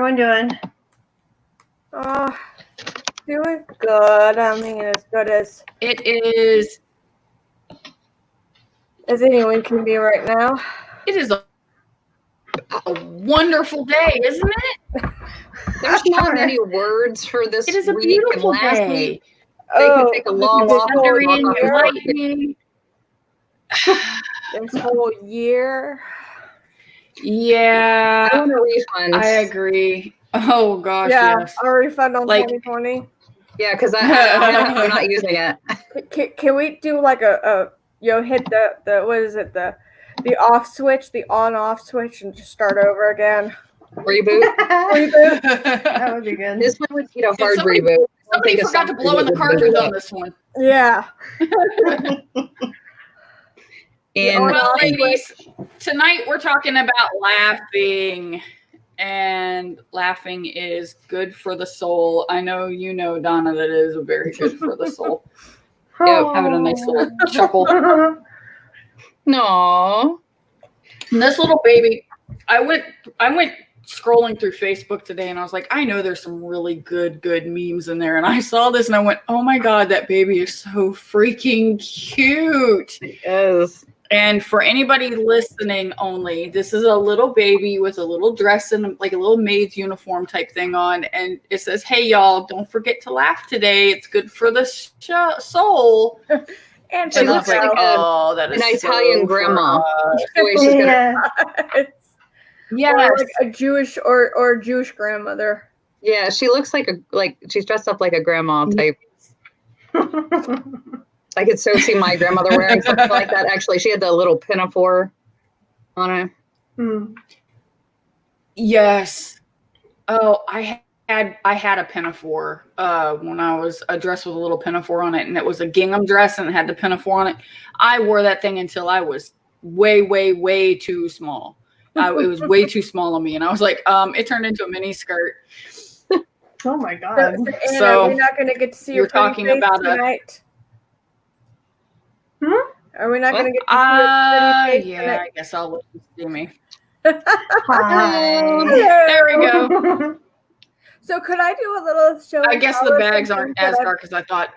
everyone doing? Oh, doing good. I mean, as good as It is. as anyone can be right now. It is a wonderful day, isn't it? There's not many words for this It is a week, beautiful and last day. week they could take a long this walk. whole Thundering, year. lightning. This whole year. Yeah, I want a refund. I agree. Oh gosh, Yeah, yes. a refund on Like- 2020. Yeah, because I'm not using it. Can we do like a hit the what is it, the off switch, the on off switch, and just start over again? Reboot. Reboot. That would be good. This one would need a hard somebody- reboot. Somebody forgot to blow in the cartridge on this one. Yeah. And Well, ladies, tonight we're talking about laughing. And laughing is good for the soul. I know you know, Donna, that it is very good for the soul. Having a nice little chuckle. no. And this little baby, I went scrolling through Facebook today and I was like, I know there's some really good memes in there. And I saw this and I went, oh my God, that baby is so freaking cute. It is. And for anybody listening only, this is a little baby with a little dress and like a little maid's uniform type thing on. And it says, hey, y'all, don't forget to laugh today. It's good for the soul. And She looks like that is an Italian grandma. us. The way she's gonna, Yes. Or like a Jewish or Jewish grandmother. yeah, she looks like she's dressed up like a grandma type. I could so see my grandmother wearing something like that. Actually, she had the little pinafore on it. Hmm. Yes. Oh, I had a pinafore when I was a dress with a little pinafore on it, and it was a gingham dress and it had the pinafore on it. I wore that thing until I was way too small. It was way too small on me, and I was like, it turned into a mini skirt. Oh my God. So, Anna, we're not going to get to see your you're talking face about tonight. Hmm? Are we not going to get to see your pretty face Yeah, tonight? I guess I'll let you see me. Hi. There we go. So could I do a little show? I and guess tell the or bags something? aren't as dark as I thought.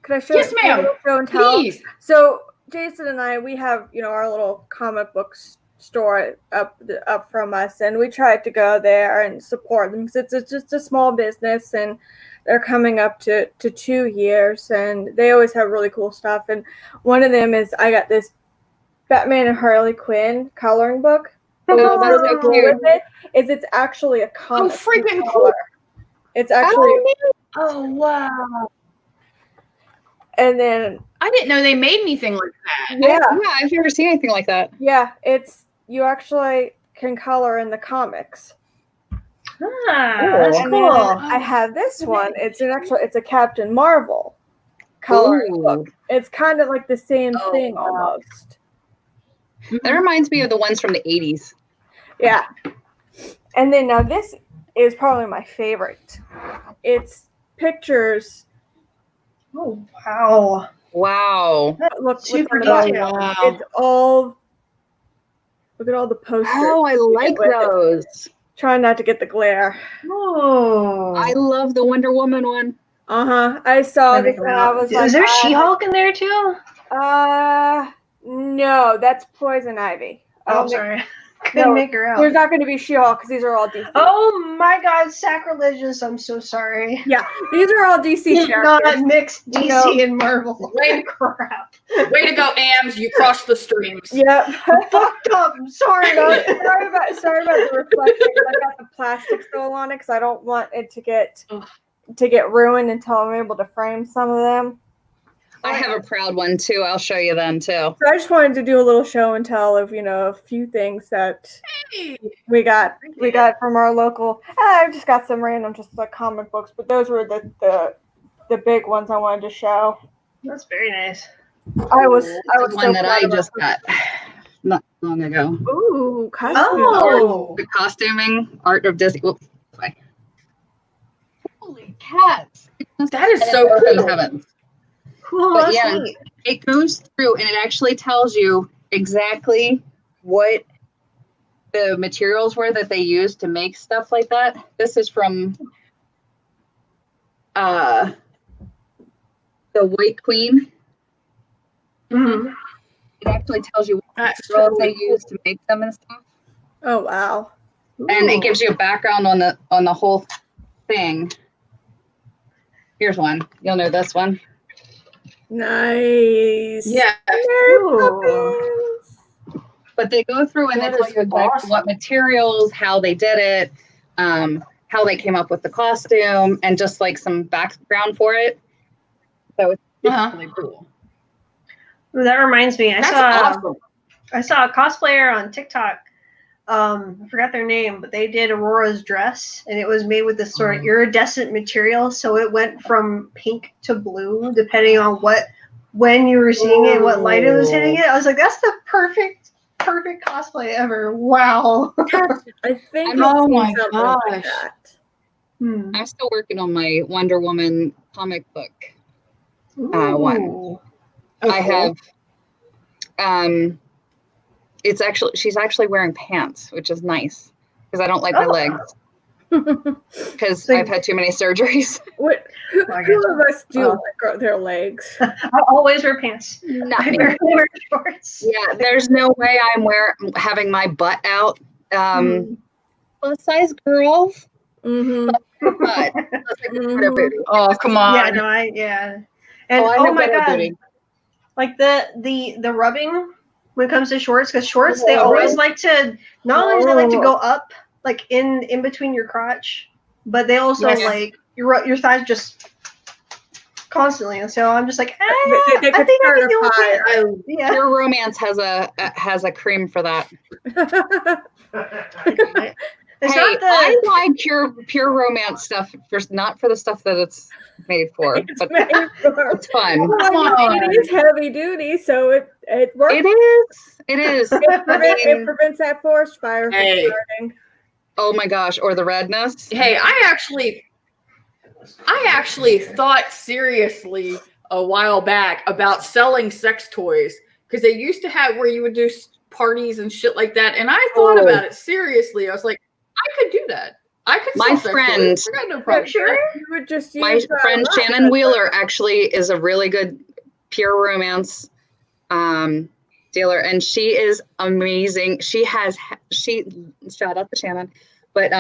Could I show? Yes, a ma'am. little show and tell? Please. So Jason and I, we have our little comic book store up from us, and we tried to go there and support them because it's just a small business, and they're coming up to 2 years, and they always have really cool stuff. And one of them is I got this Batman and Harley Quinn coloring book. Oh, What's that's really so cool cute. with it is it's actually a comic. freaking color. cool. It's actually, Oh wow! and then I didn't know they made anything like that. yeah, I've never seen anything like that. yeah, it's you actually can color in the comics. That's And cool. then I have this one. It's a Captain Marvel coloring Ooh. book. It's kind of like the same Oh, thing wow. almost. That reminds me of the ones from the 80s. Yeah. And then now this is probably my favorite. It's pictures. Oh, wow. Wow. Look Super on the back. detailed. Wow. It's all. Look at all the posters. Oh, I like with it. those. Trying not to get the glare. Oh. I love the Wonder Woman one. I saw this and I was like, Is there She-Hulk in there too? No, that's Poison Ivy. Oh, sorry. Couldn't make her out. There's not going to be She-Hulk because these are all DC. Oh my God, sacrilegious! I'm so sorry. Yeah, these are all DC Not characters. mixed DC No. and Marvel. Wait. Crap. Way to go, Ams! You crossed the streams. Yep. Fucked up. I'm sorry. sorry about the reflection. I got the plastic still on it because I don't want it to get ruined until I'm able to frame some of them. I have a proud one too. I'll show you them too. So I just wanted to do a little show and tell of a few things that Hey. we got from our local. I just got some random just like comic books, but those were the big ones I wanted to show. That's very nice. I was The so one that proud I of just us. got not long ago. Ooh, costume. Oh. The costuming art of Disney. Whoops, sorry. Holy cats! That is so Heaven's cool. heavens. Cool. But That's yeah. neat. It goes through and it actually tells you exactly what the materials were that they used to make stuff like that. This is from the White Queen. Mhm. It actually tells you what That's materials they totally use to make them and stuff. Oh wow. And it Ooh. gives you a background on the whole thing. Here's one. You'll know this one. Nice. Yeah. Mary Ooh. Poppins. But they go through and That they tell is you exactly awesome. what materials, how they did it, how they came up with the costume, and just like some background for it. So it's really cool. Ooh, that reminds me. That's awesome. I saw a cosplayer on TikTok. I forgot their name, but they did Aurora's dress, and it was made with this sort of iridescent material, so it went from pink to blue depending on when you were seeing it, what light it was hitting it. I was like, that's the perfect cosplay ever. Wow. I think Oh I've seen my something like gosh. that. I'm still working on my Wonder Woman comic book. One. Ooh. I have she's actually wearing pants, which is nice because I don't like my legs because I've had too many surgeries. What? Who of us do like their legs? I always wear pants. Not I me. wear shorts. Yeah, there's no way I'm having my butt out. Plus size girls. Mm-hmm. Butt. Oh, come on. Yeah, no, And I oh have my better god, booty. like the rubbing when it comes to shorts, because shorts they Oh, always really? like to not only do they like to go up like in between your crotch, but they also Yes. like your thighs just constantly. And so I'm just like, They I could think I start can a do fire. okay. Yeah. Pure Romance has a cream for that. It's Hey, not the I like pure Romance stuff not for the stuff that it's made for, but it's fun. It is heavy duty, so it works. It is. It prevents that forest fire from Hey. starting. Oh my gosh, or the redness. Hey, I actually thought seriously a while back about selling sex toys because they used to have where you would do parties and shit like that, and I thought about it seriously. I was like, I could do that. I could sell sex toys. I got no problem. Sure. You would just My use friend Shannon Wheeler actually is a really good Pure Romance dealer, and she is amazing. She shout out to Shannon, but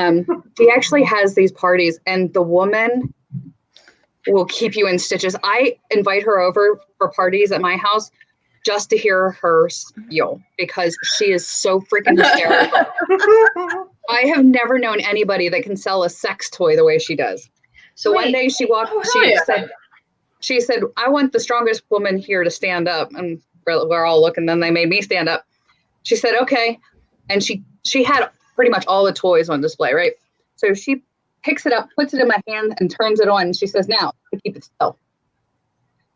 she actually has these parties, and the woman will keep you in stitches. I invite her over for parties at my house just to hear her spiel because she is so freaking hysterical. I have never known anybody that can sell a sex toy the way she does. So one day she walked, she said, I want the strongest woman here to stand up. And we're all looking, then they made me stand up. She said, okay. And she had pretty much all the toys on display, right? So she picks it up, puts it in my hand and turns it on. And she says, now keep it still.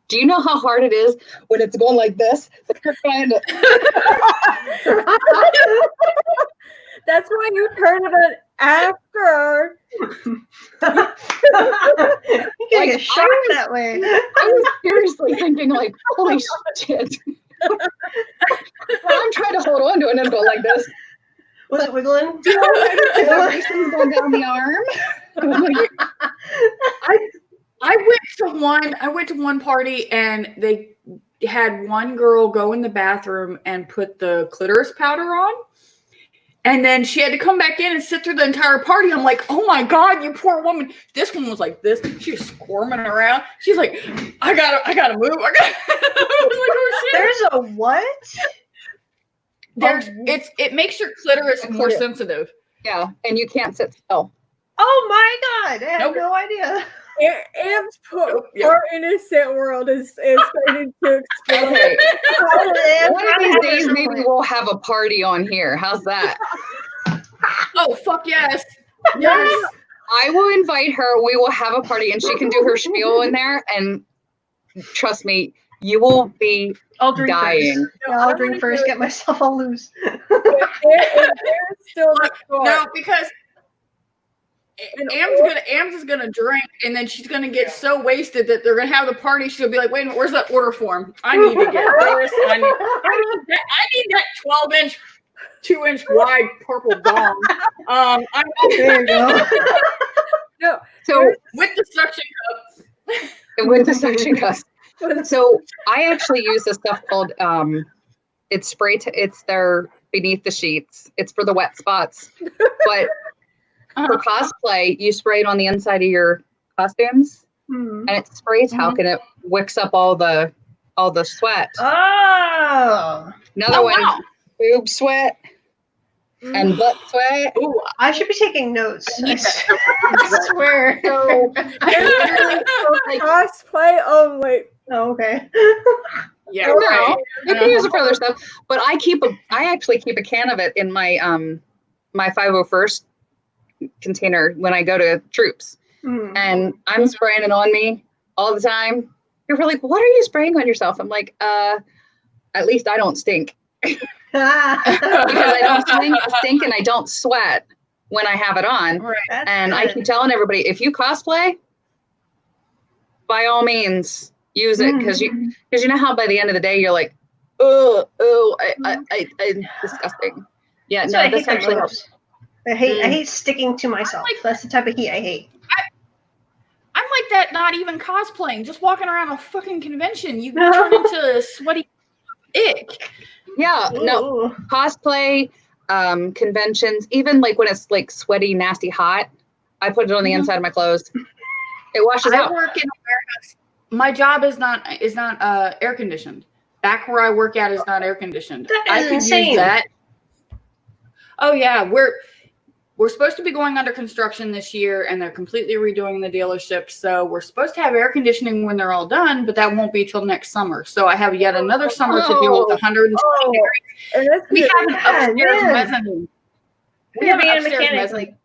Do you know how hard it is when it's going like this? You're trying to... That's why you turn it on after. You can get shocked that way. I was seriously thinking like, holy shit. I'm trying to hold on to it and go like this. Was it wiggling? Vibrations going down the arm. I went to one party and they had one girl go in the bathroom and put the clitoris powder on. And then she had to come back in and sit through the entire party. I'm like, oh my God, you poor woman. This one was like this. She was squirming around. She's like, I gotta move. I was like, oh shit. There's a what? It makes your clitoris more sensitive. Yeah, and you can't sit still. Oh my God. I had no idea. Am's poor innocent world is starting to explode. Okay. One of these days, maybe we'll have a party on here. How's that? Oh, fuck yes. Yes. I will invite her. We will have a party and she can do her spiel in there. And trust me, you will be dying. I'll drink first, get myself all loose. No, because Ams is gonna drink, and then she's gonna get so wasted that they're gonna have the party. She'll be like, "Wait a minute, where's that order form? I need to get this. I need that 12-inch 2-inch wide purple dong. There you go. No, So With the suction cups. with the suction cups. So I actually use this stuff called it's spray. It's there beneath the sheets. It's for the wet spots. But for cosplay, you spray it on the inside of your costumes, and it's spray talc, and it wicks up all the sweat. Oh, Another one, wow. boob sweat and butt sweat. Ooh, I should be taking notes. I need I swear. So cosplay only. Oh, okay. yeah, no, right. you can use it for other stuff. But I actually keep a can of it in my my 501st container when I go to troops, and I'm spraying it on me all the time. People are like, "What are you spraying on yourself?" I'm like, at least I don't stink because I don't stink and I don't sweat when I have it on. Right. And I keep telling everybody, if you cosplay, by all means use it, because you know how by the end of the day you're like, oh, I disgusting. Yeah, That's no, why I this hate actually that helps. most. I hate sticking to myself. That's the type of heat I hate. I'm like that, not even cosplaying, just walking around a fucking convention. You turn into a sweaty ick. Yeah, no, Ooh. cosplay, conventions, even like when it's like sweaty, nasty, hot, I put it on the inside of my clothes. It washes I out. work in a warehouse. My job is not air conditioned. Back where I work at is not air conditioned. That I is could insane. use that. Oh yeah, we're supposed to be going under construction this year, and they're completely redoing the dealership. So we're supposed to have air conditioning when they're all done, but that won't be till next summer. So I have yet another summer to deal with 120 degrees. And that's We have an God, upstairs man. mezzanine. We Yeah, have an being a upstairs mechanic, mezzanine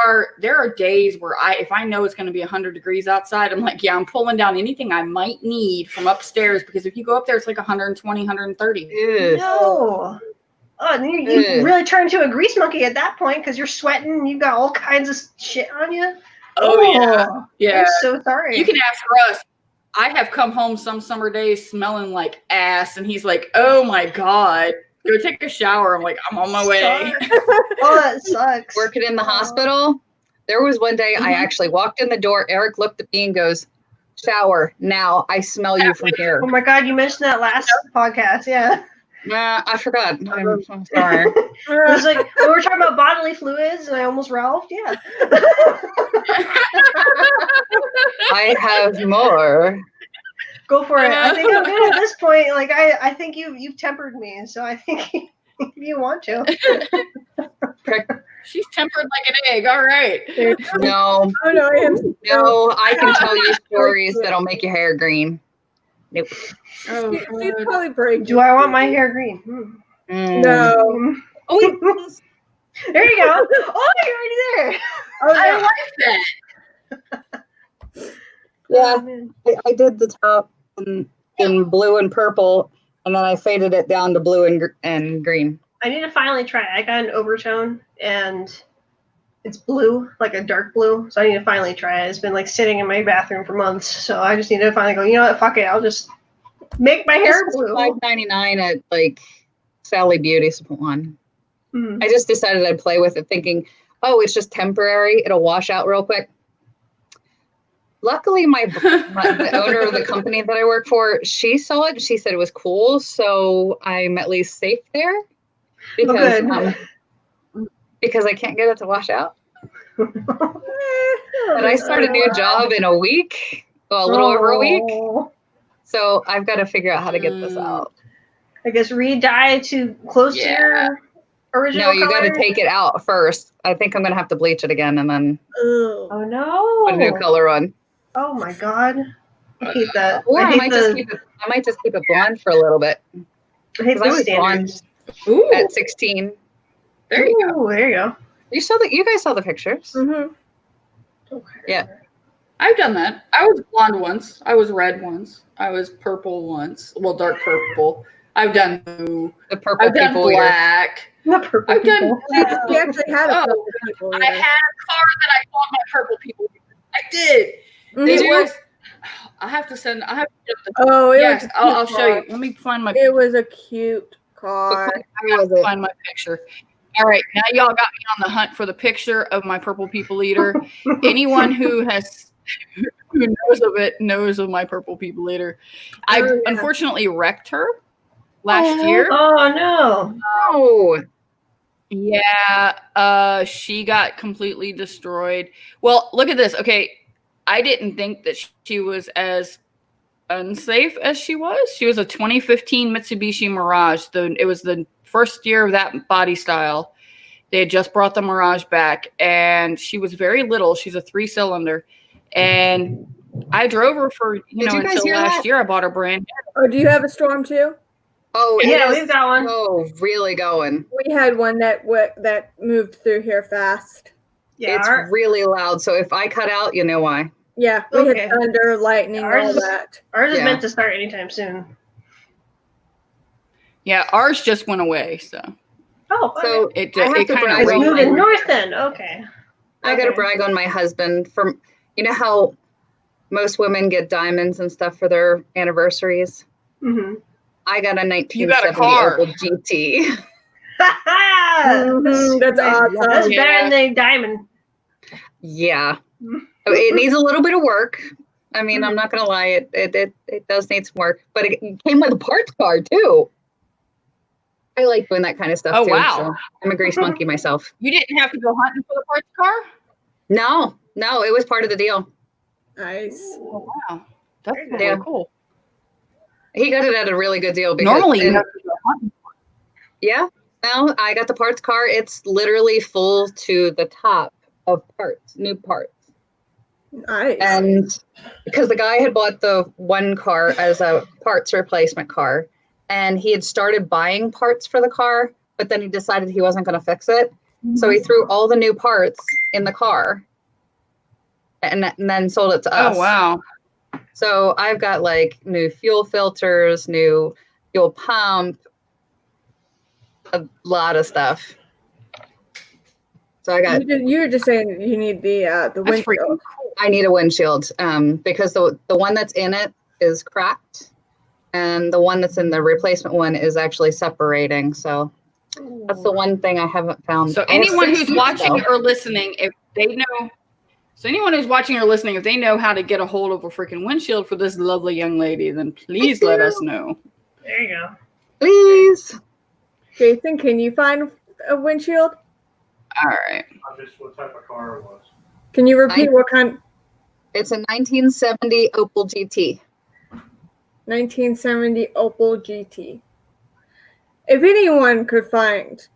where there are days where if I know it's going to be 100 degrees outside, I'm like, yeah, I'm pulling down anything I might need from upstairs, because if you go up there, it's like 120, 130. Ew. No. Oh, and you really turn into a grease monkey at that point because you're sweating and you've got all kinds of shit on you. Oh, yeah. I'm so sorry. You can ask Russ. I have come home some summer days smelling like ass, and he's like, oh my God, go take a shower. I'm like, I'm on my way. Oh, that sucks. Working in the hospital, there was one day I actually walked in the door. Eric looked at me and goes, shower now. I smell you from here. Oh my God, you mentioned that last podcast. Yeah. Nah, I forgot. I'm so sorry. It was like we were talking about bodily fluids, and I almost ralphed. Yeah. I have more. Go for it. I think I'm good at this point. Like I think you've tempered me, so I think if you want to. She's tempered like an egg. All right. No, Oh no, I am. no, I can tell you stories that'll make your hair green. Nope. Oh, She'd probably break. Do I want my hair green? No. Oh, wait. There you go. Oh, you're already there. Oh, I no. like that. Yeah, Oh, man. I did the top in blue and purple, and then I faded it down to blue and green. I need to finally try it. I got an overtone, and it's blue, like a dark blue. So I need to finally try it. It's been like sitting in my bathroom for months. So I just need to finally go, you know what, fuck it. I'll just make my hair This blue. was $5.99 at like Sally Beauty Salon. Mm. I just decided I'd play with it, thinking, oh, it's just temporary. It'll wash out real quick. Luckily, the owner of the company that I work for, she saw it. She said it was cool, so I'm at least safe there because because I can't get it to wash out. But I start a new job in a week, well, a little over a week. So I've got to figure out how to get this out. I guess re-dye to close to your original No, you got to color? take it out first. I think I'm going to have to bleach it again and then Ugh. Oh no! put a new color on. Oh my God! I hate that. Or I hate might just keep it blonde for a little bit. I hate Because I the was standards. Ooh, at 16. there you go. Ooh, there you go. You guys saw the pictures. Mhm. Okay. Yeah. I've done that. I was blonde once. I was red once. I was purple once. Well, dark purple. I've done blue. The purple I've done people. black. Not purple I've done. people. We actually had a Oh, couple people. I had a car that I called my purple people. I did. Mhm. It was. I have to send. I have to. Oh, it Yes, was. I'll show you. Let me find my. It was a cute car. What I car have was to it? find my picture. All right, now y'all got me on the hunt for the picture of my purple people eater. Anyone who knows of it knows of my purple people eater. I Oh, yeah. unfortunately wrecked her last year. Oh no. Oh, Yeah, she got completely destroyed. Well, look at this. Okay, I didn't think that she was as unsafe as she was. She was a 2015 Mitsubishi Mirage. It was the first year of that body style. They had just brought the Mirage back, and she was very little. She's a 3-cylinder, and I drove her for Did you guys until hear last that? year. I bought her brand new. Oh, do you have a Storm too? Oh, Yeah, it is we've got one. so really going. We had one that moved through here fast. Yeah, It's really loud. So if I cut out, you know why. Yeah, we Okay. had thunder, lightning, Ours all is- that. ours is Yeah. meant to start anytime soon. Yeah, ours just went away. So Oh, So it I have it to kind brag of it's on moving my- north then. Okay. I got to Okay. brag on my husband. You know how most women get diamonds and stuff for their anniversaries? Mm-hmm. I got a You got a 1970 car. Opel GT. That's awesome. That's Yeah. better than a diamond. Yeah. It needs a little bit of work. I mean, I'm Mhm. not going to lie. It does need some work, but it came with a parts card too. I like doing that kind of stuff Oh, too. wow. So I'm a grease monkey myself. You didn't have to go hunting for the parts car? No, it was part of the deal. Nice. Oh, wow. That's really Yeah. cool. He got it at a really good deal. Normally, you and- have to go hunting. yeah, no, I got the parts car. It's literally full to the top of parts, new parts. Nice. And because the guy had bought the one car as a parts replacement car, and he had started buying parts for the car, but then he decided he wasn't going to fix it. So he threw all the new parts in the car and then sold it to us. Oh, wow. So I've got like new fuel filters, new fuel pump, a lot of stuff. So I got, You were just saying you need the That's freaking windshield. cool. I need a windshield because the one that's in it is cracked, and the one that's in the replacement one is actually separating. So that's the one thing I haven't found. So I have anyone 6 who's feet, watching though. or listening, if they know how to get a hold of a freaking windshield for this lovely young lady, then please let us know. There you go. Please. Jason, can you find a windshield? All right. I missed what type of car it was. Can you repeat what kind? It's a 1970 Opel GT. 1970 Opel GT. If anyone could find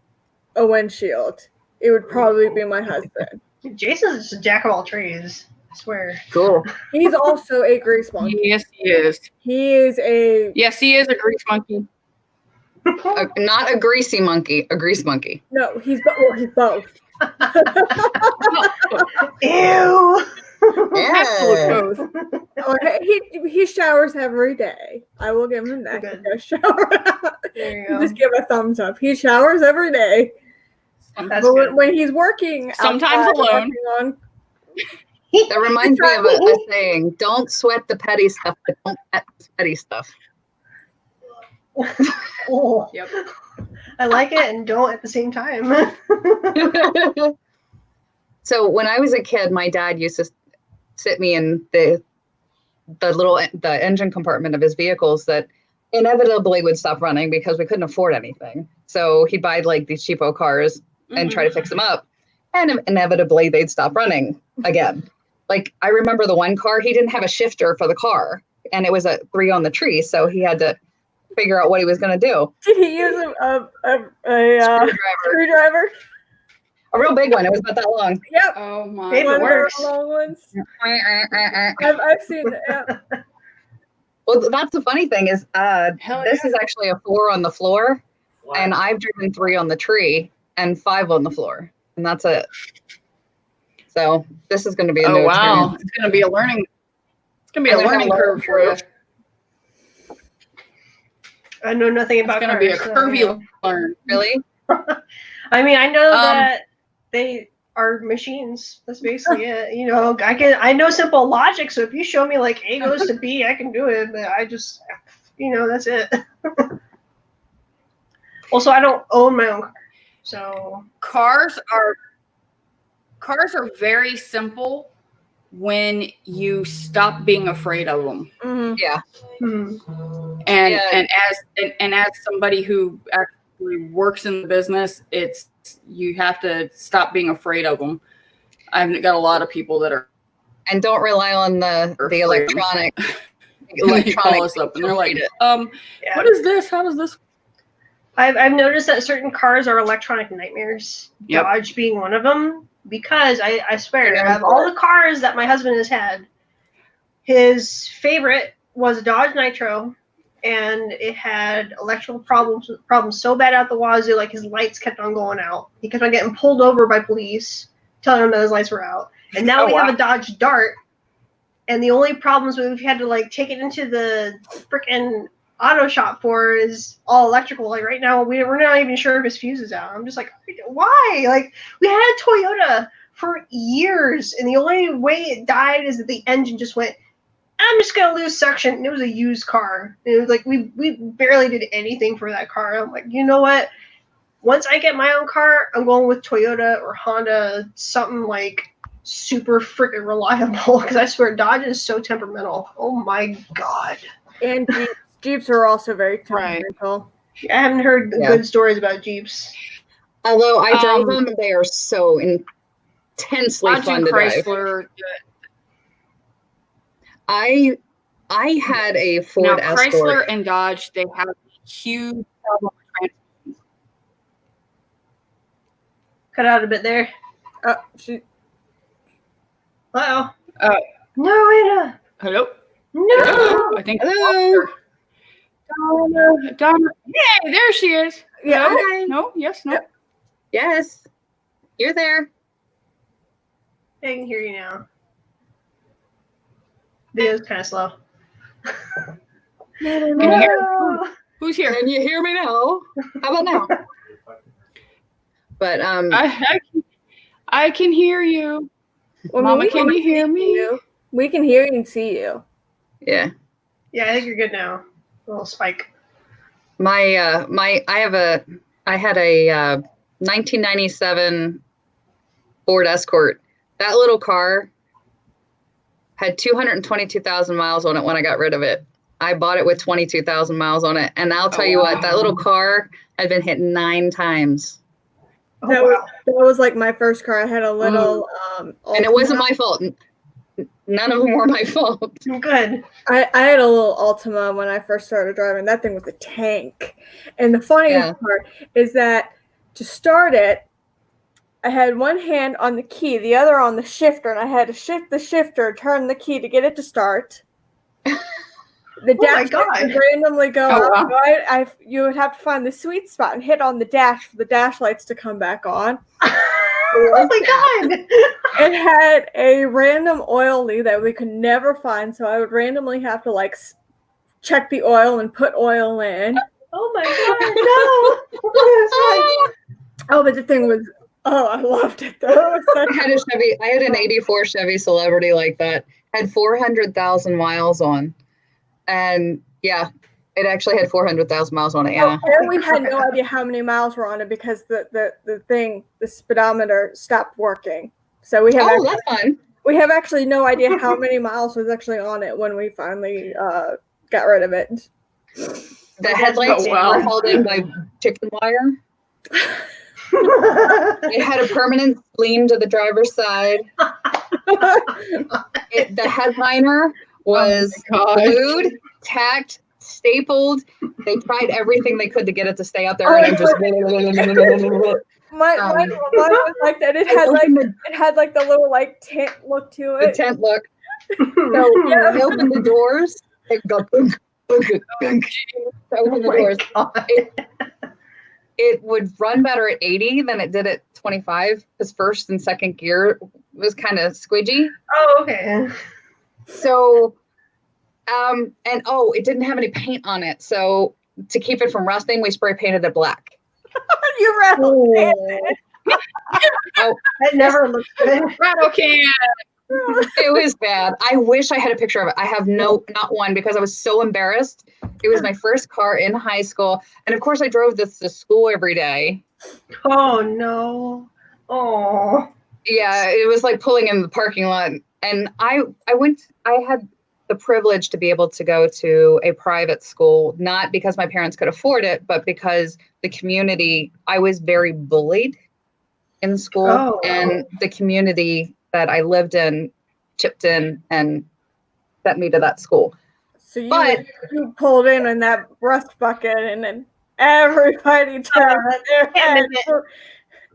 a windshield, it would probably be my husband. Jason's just a jack of all trades. I swear. Cool. He's also a grease monkey. Yes, he is. He is a Yes, he is a grease monkey. Not a greasy monkey, a grease monkey. no. He's both. Ew. Yeah. Both. Okay, he showers every day. I will give him that. Good. He does shower. There you go. Just give a thumbs up. He showers every day. That's But good. when he's working, Sometimes outside, alone. working on That reminds me of a saying, don't sweat the petty stuff, but don't pet the petty stuff. Oh, Yep. I like it and don't at the same time. So when I was a kid, my dad used to sit me in the engine compartment of his vehicles that inevitably would stop running because we couldn't afford anything. So he'd buy like these cheapo cars and try to fix them up, and inevitably they'd stop running again. Like I remember the one car, he didn't have a shifter for the car, and it was a 3 on the tree, so he had to figure out what he was going to do. Did he use a screwdriver? A real big one. It was about that long. Yep. Oh my. If it One of works. the long ones. I've seen it. Yeah. Well, that's the funny thing is Hell this yeah. is actually a 4 on the floor, Wow. and I've driven 3 on the tree and 5 on the floor, and that's it. So this is going to be a Oh new wow. experience. It's gonna be a learning. It's gonna be a I learned learning how to curve for you. learn. I know nothing It's about gonna cars. be a so, curvy you know. learn. Really? I mean, I know Um, that they are machines. That's basically it. You know, I know simple logic. So if you show me like A goes to B, I can do it. But I just, you know, that's it. Also, I don't own my own car, so Cars are very simple when you stop being afraid of them. Mhm. Yeah. And Yeah. as somebody who actually works in the business, you have to stop being afraid of them. I've got a lot of people that are And don't rely on the afraid. electronic. They call us up and they're like, yeah. what is this? How does this? I've noticed that certain cars are electronic nightmares. Yep. Dodge being one of them, because I swear, I know. of all the cars that my husband has had, his favorite was a Dodge Nitro, and it had electrical problems so bad out the wazoo, like his lights kept on going out. He kept on getting pulled over by police, telling him that his lights were out. And now we have a Dodge Dart, and the only problems we've had to like take it into the freaking auto shop for is all electrical. Like right now, we're not even sure if his fuse is out. I'm just like, why? Like we had a Toyota for years, and the only way it died is that the engine just went, I'm just gonna lose suction. And it was a used car. And it was like we barely did anything for that car. I'm like, you know what? Once I get my own car, I'm going with Toyota or Honda, something like super freaking reliable. Because I swear, Dodge is so temperamental. Oh my god. And Jeeps are also very temperamental. I haven't heard good stories about Jeeps. Although I drove them, they are so intensely fun to Chrysler, drive. I had a Ford Escort. Chrysler and Dodge, they have a huge problem with transmissions. Cut out a bit there. Uh-oh. No, Anna. Hello? No. I think Hello. Donna. Hey, there she is. Yeah. Hi. No? Yes? No? Yes. You're there. I can hear you now. Video's kind of slow. Can you hear? Who's here? Can you hear me now? How about now? But I can hear you. Well, Mama, can you hear me? We can hear you and see you. yeah. Yeah, I think you're good now. A little spike. I had a 1997 Ford Escort. That little car had 222,000 miles on it when I got rid of it. I bought it with 22,000 miles on it. And I'll tell you what, that little car, I've been hit 9 times. Oh, wow. That was like my first car. I had a little and it wasn't my fault. None of them were my fault. Good. I had a little Altima when I first started driving. That thing was a tank. And the funniest part is that to start it, I had one hand on the key, the other on the shifter, and I had to shift the shifter, turn the key to get it to start. The dash would randomly go out. So you would have to find the sweet spot and hit on the dash for the dash lights to come back on. Oh my god! It had a random oil leak that we could never find, so I would randomly have to like check the oil and put oil in. Oh my god, no! Oh, but the thing was, I loved it though. I had an 84 Chevy Celebrity like that. Had 400,000 miles on. And yeah, it actually had 400,000 miles on it, Anna. And we had no idea how many miles were on it because the speedometer stopped working. So we have that's fun. We have actually no idea how many miles was actually on it when we finally got rid of it. The headlights were held in by chicken wire. It had a permanent gleam to the driver's side. The headliner was glued, tacked, stapled. They tried everything they could to get it to stay up there, and it just. Mine was like that. It had like the little like tent look to it. The tent look. So I opened the doors. It go bunk, bunk, bunk. Open the doors. It would run better at 80 than it did at 25 because first and second gear was kind of squidgy. Oh, okay. So, it didn't have any paint on it. So to keep it from rusting, we spray painted it black. You rattle it. That never looked good. Rattle can. It was bad. I wish I had a picture of it. I have not one because I was so embarrassed. It was my first car in high school. And of course, I drove this to school every day. Oh no. Oh. Yeah, it was like pulling in the parking lot. And I had the privilege to be able to go to a private school, not because my parents could afford it, but because the community, I was very bullied in school, Oh. and the community that I lived in chipped in and sent me to that school. So But you pulled in that rust bucket, and then everybody turned their can't head. make it.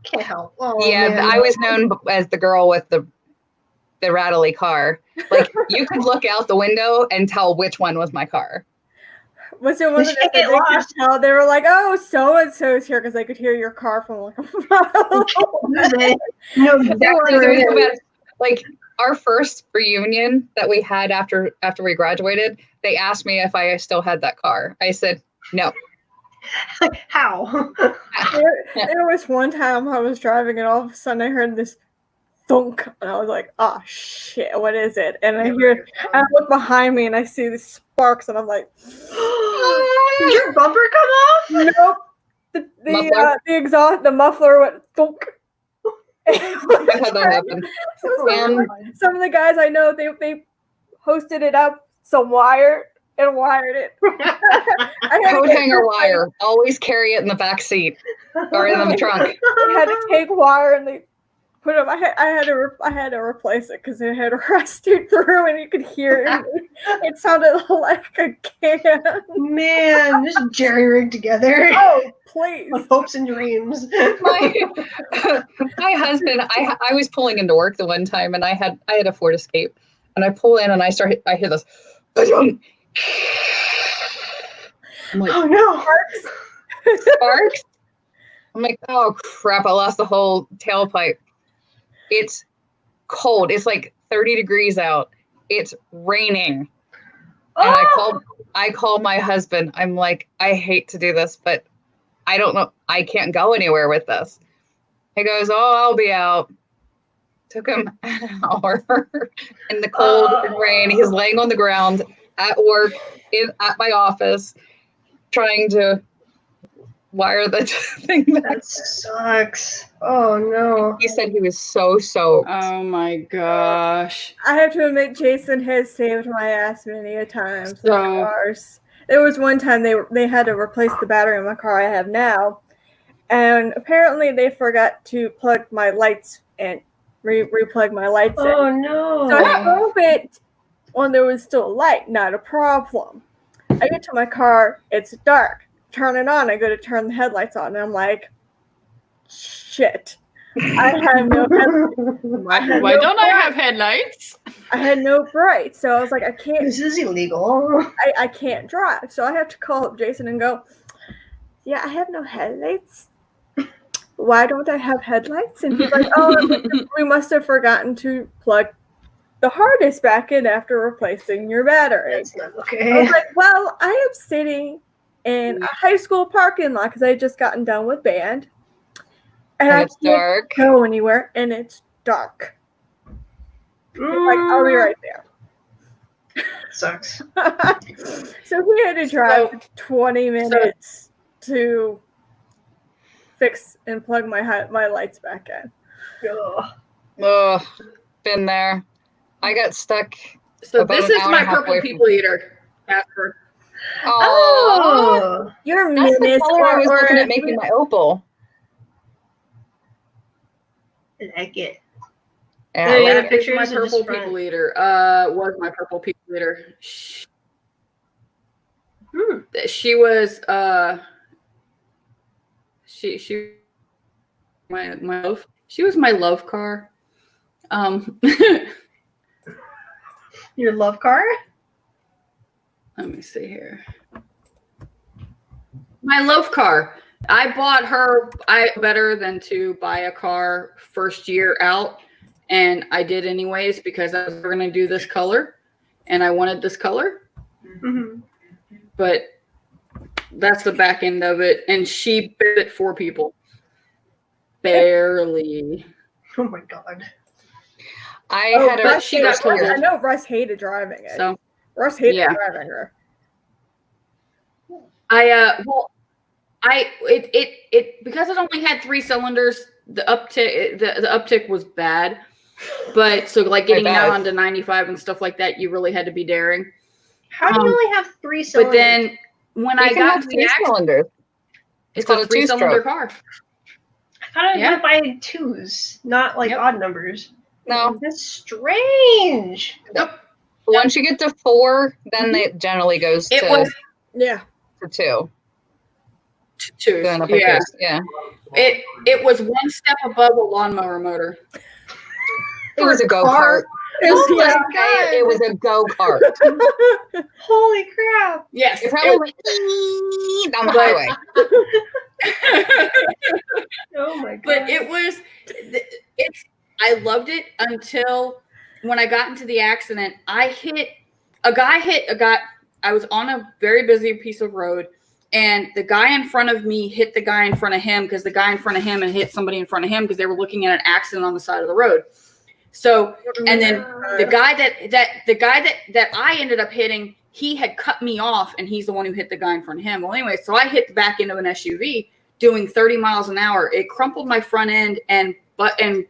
Can't help. Oh, yeah, man. I was known as the girl with the rattly car. Like, you could look out the window and tell which one was my car. Was there one You that get they could lost. tell? They were like, "Oh, so and so's here," because they could hear your car from like a mile away. No, Exactly. It was so bad. Like, our first reunion that we had after we graduated, they asked me if I still had that car. I said no. How? There was one time I was driving, and all of a sudden I heard this thunk, and I was like, "Oh shit, what is it?" And I look behind me, and I see these sparks, and I'm like, Did your bumper come off? "Nope." The exhaust, the muffler went thunk. I've had that happen. Some of the guys I know, they hosted it up some wire and wired it. Coat hanger wire. Always carry it in the back seat or in the trunk. They had to take wire and they put it. I had to replace it because it had rusted through and you could hear it. It sounded like a can. Man, just jerry rigged together. Oh, please. With hopes and dreams. My husband, I was pulling into work the one time, and I had a Ford Escape, and I pull in and I hear this. I'm like, oh no, sparks. I'm like, oh crap, I lost the whole tailpipe. It's cold. It's like 30 degrees out. It's raining. And I called my husband. I'm like, I hate to do this, but I don't know. I can't go anywhere with this. He goes, oh, I'll be out. Took him an hour in the cold and rain. He's laying on the ground at work at my office trying to wire the thing back. That sucks. Oh no. He said he was so soaked. Oh my gosh. I have to admit, Jason has saved my ass many a time with So- cars. There was one time they had to replace the battery in my car I have now, and apparently they forgot to plug my lights and replug my lights in. Oh no. So I drove it when there was still light, not a problem. I get to my car, it's dark. Turn it on, I go to turn the headlights on, and I'm like, shit. I have no headlights. Why don't I have headlights? I had no bright, so I was like, I can't. This is illegal. I can't drive, so I have to call up Jason and go, yeah, I have no headlights. Why don't I have headlights? And he's like, oh, we must have forgotten to plug the hard disk back in after replacing your battery. That's not I okay. was like, well, I am sitting in a high school parking lot because I had just gotten done with band. And I It's can't dark. go anywhere, and it's dark. He's like, I'll be right there. Sucks. So we had to drive 20 minutes to fix and plug my lights back in. Ugh. Oh, been there. I got stuck. So About this an is hour my and a half purple away from- people eater. Casper. Oh, You're that's the minutes color I was looking at or making my opal. I like it. Yeah, There I you like go. it. It's my Pictures of purple his friend. people eater. Was my purple people eater. She was she my love. She was my love car. Your love car? Let me see here. My love car. I bought her. I better than to buy a car first year out, and I did anyways because I was going to do this color, and I wanted this color. Mm-hmm. But that's the back end of it, and she bit 4 people. Barely. Oh my god. I Oh, had a. Russ she got hated- totaled. I know Russ hated driving it. So Russ hated yeah. driving her. It because it only had 3 cylinders, the uptick was bad. But so like getting down onto 95 and stuff like that, you really had to be daring. How do you only have 3 cylinders? But then when I got to the cylinders. it's a 3-cylinder car. I thought I was Yeah. gonna buy 2s, not like odd numbers. No. That's strange. Nope. Once you get to 4, then it generally goes to 2. Twos. Going up Yeah. Yeah. It was one step above a lawnmower motor. It was a go-kart. Oh my god! It was a go-kart. Holy crap! Yes. It probably went down the highway. Oh my god! But I loved it until when I got into the accident. A guy. I was on a very busy piece of road, and the guy in front of me hit the guy in front of him because the guy in front of him had hit somebody in front of him because they were looking at an accident on the side of the road. So, and then the guy that I ended up hitting, he had cut me off, and he's the one who hit the guy in front of him. Well, anyway, so I hit the back end of an SUV doing 30 miles an hour. It crumpled my front end and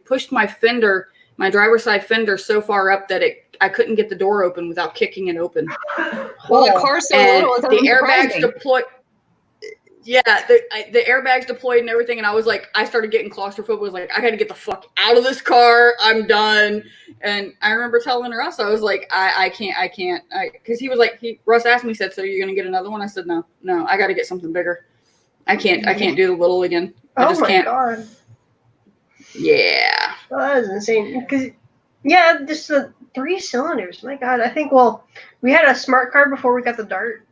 pushed my fender, my driver's side fender, so far up that I couldn't get the door open without kicking it open. Well, the car's so little, it doesn't the airbags surprise me. deployed. Yeah, the airbags deployed and everything, and I was like, I started getting claustrophobic. I was like, I got to get the fuck out of this car. I'm done. And I remember telling Russ, I was like, I can't, because he was like, Russ asked me, he said, so you're gonna get another one? I said, no, I got to get something bigger. I can't do the little again. I just can't. God. Yeah. Well, that is insane. Because, just the 3 cylinders. My God, I think. We had a smart car before we got the Dart.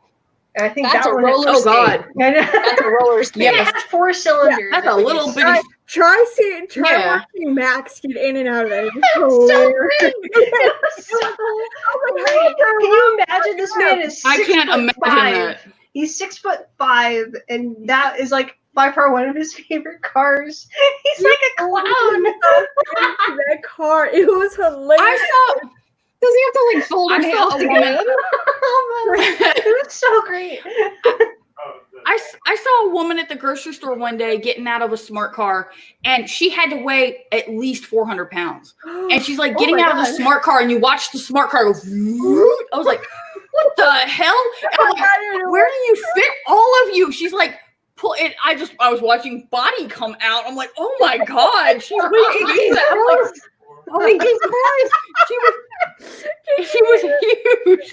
And I think That's that a one. roller skate. God. That's a roller skate. Yeah, it had 4 cylinders. That's a little bit. Try watching Max get in and out of that. It was hilarious. It was so great. Can you imagine this man is 6'5"? I can't imagine that. He's 6'5", and that is like by far one of his favorite cars. He's like a clown. That car, it was hilarious. Does he have to like fold his hands together? It was so great. I saw a woman at the grocery store one day getting out of a smart car, and she had to weigh at least 400 pounds. And she's like getting out of the smart car, and you watch the smart car go. I was like, what the hell? I'm like, where do you fit all of you? She's like, pull it. I was watching body come out. I'm like, oh my god, she's way too big. I'm like, oh my god, she was huge.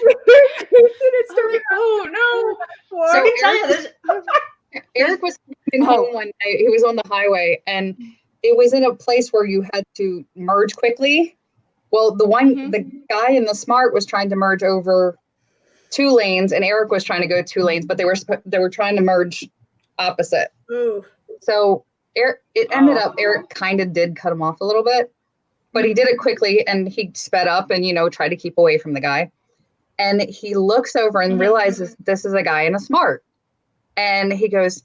Oh no! So I can tell you, Eric was home one night. He was on the highway, and it was in a place where you had to merge quickly. Well, the guy in the Smart was trying to merge over 2 lanes, and Eric was trying to go 2 lanes, but they were trying to merge opposite. Ooh. So it ended up Eric kind of did cut him off a little bit, but he did it quickly, and he sped up and tried to keep away from the guy. And he looks over and realizes this is a guy in a Smart, and he goes,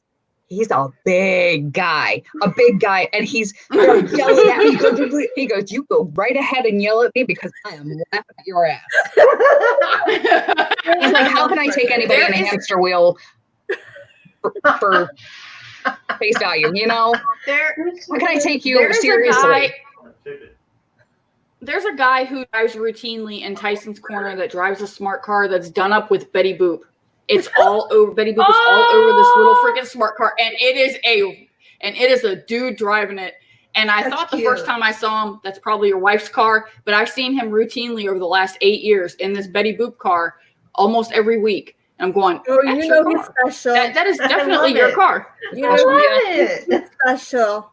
he's a big guy, and he's yelling at me. He goes, you go right ahead and yell at me because I am laughing at your ass. He's like, how can I take anybody in a hamster wheel for face value? How can I take you seriously? There's a guy who drives routinely in Tyson's Corner that drives a smart car that's done up with Betty Boop. It's all over. Betty Boop is all over this little freaking smart car, and it is a dude driving it. And I thought the first time I saw him, that's probably your wife's car, but I've seen him routinely over the last 8 years in this Betty Boop car almost every week. And I'm going, he's special. That is definitely your car. He's special.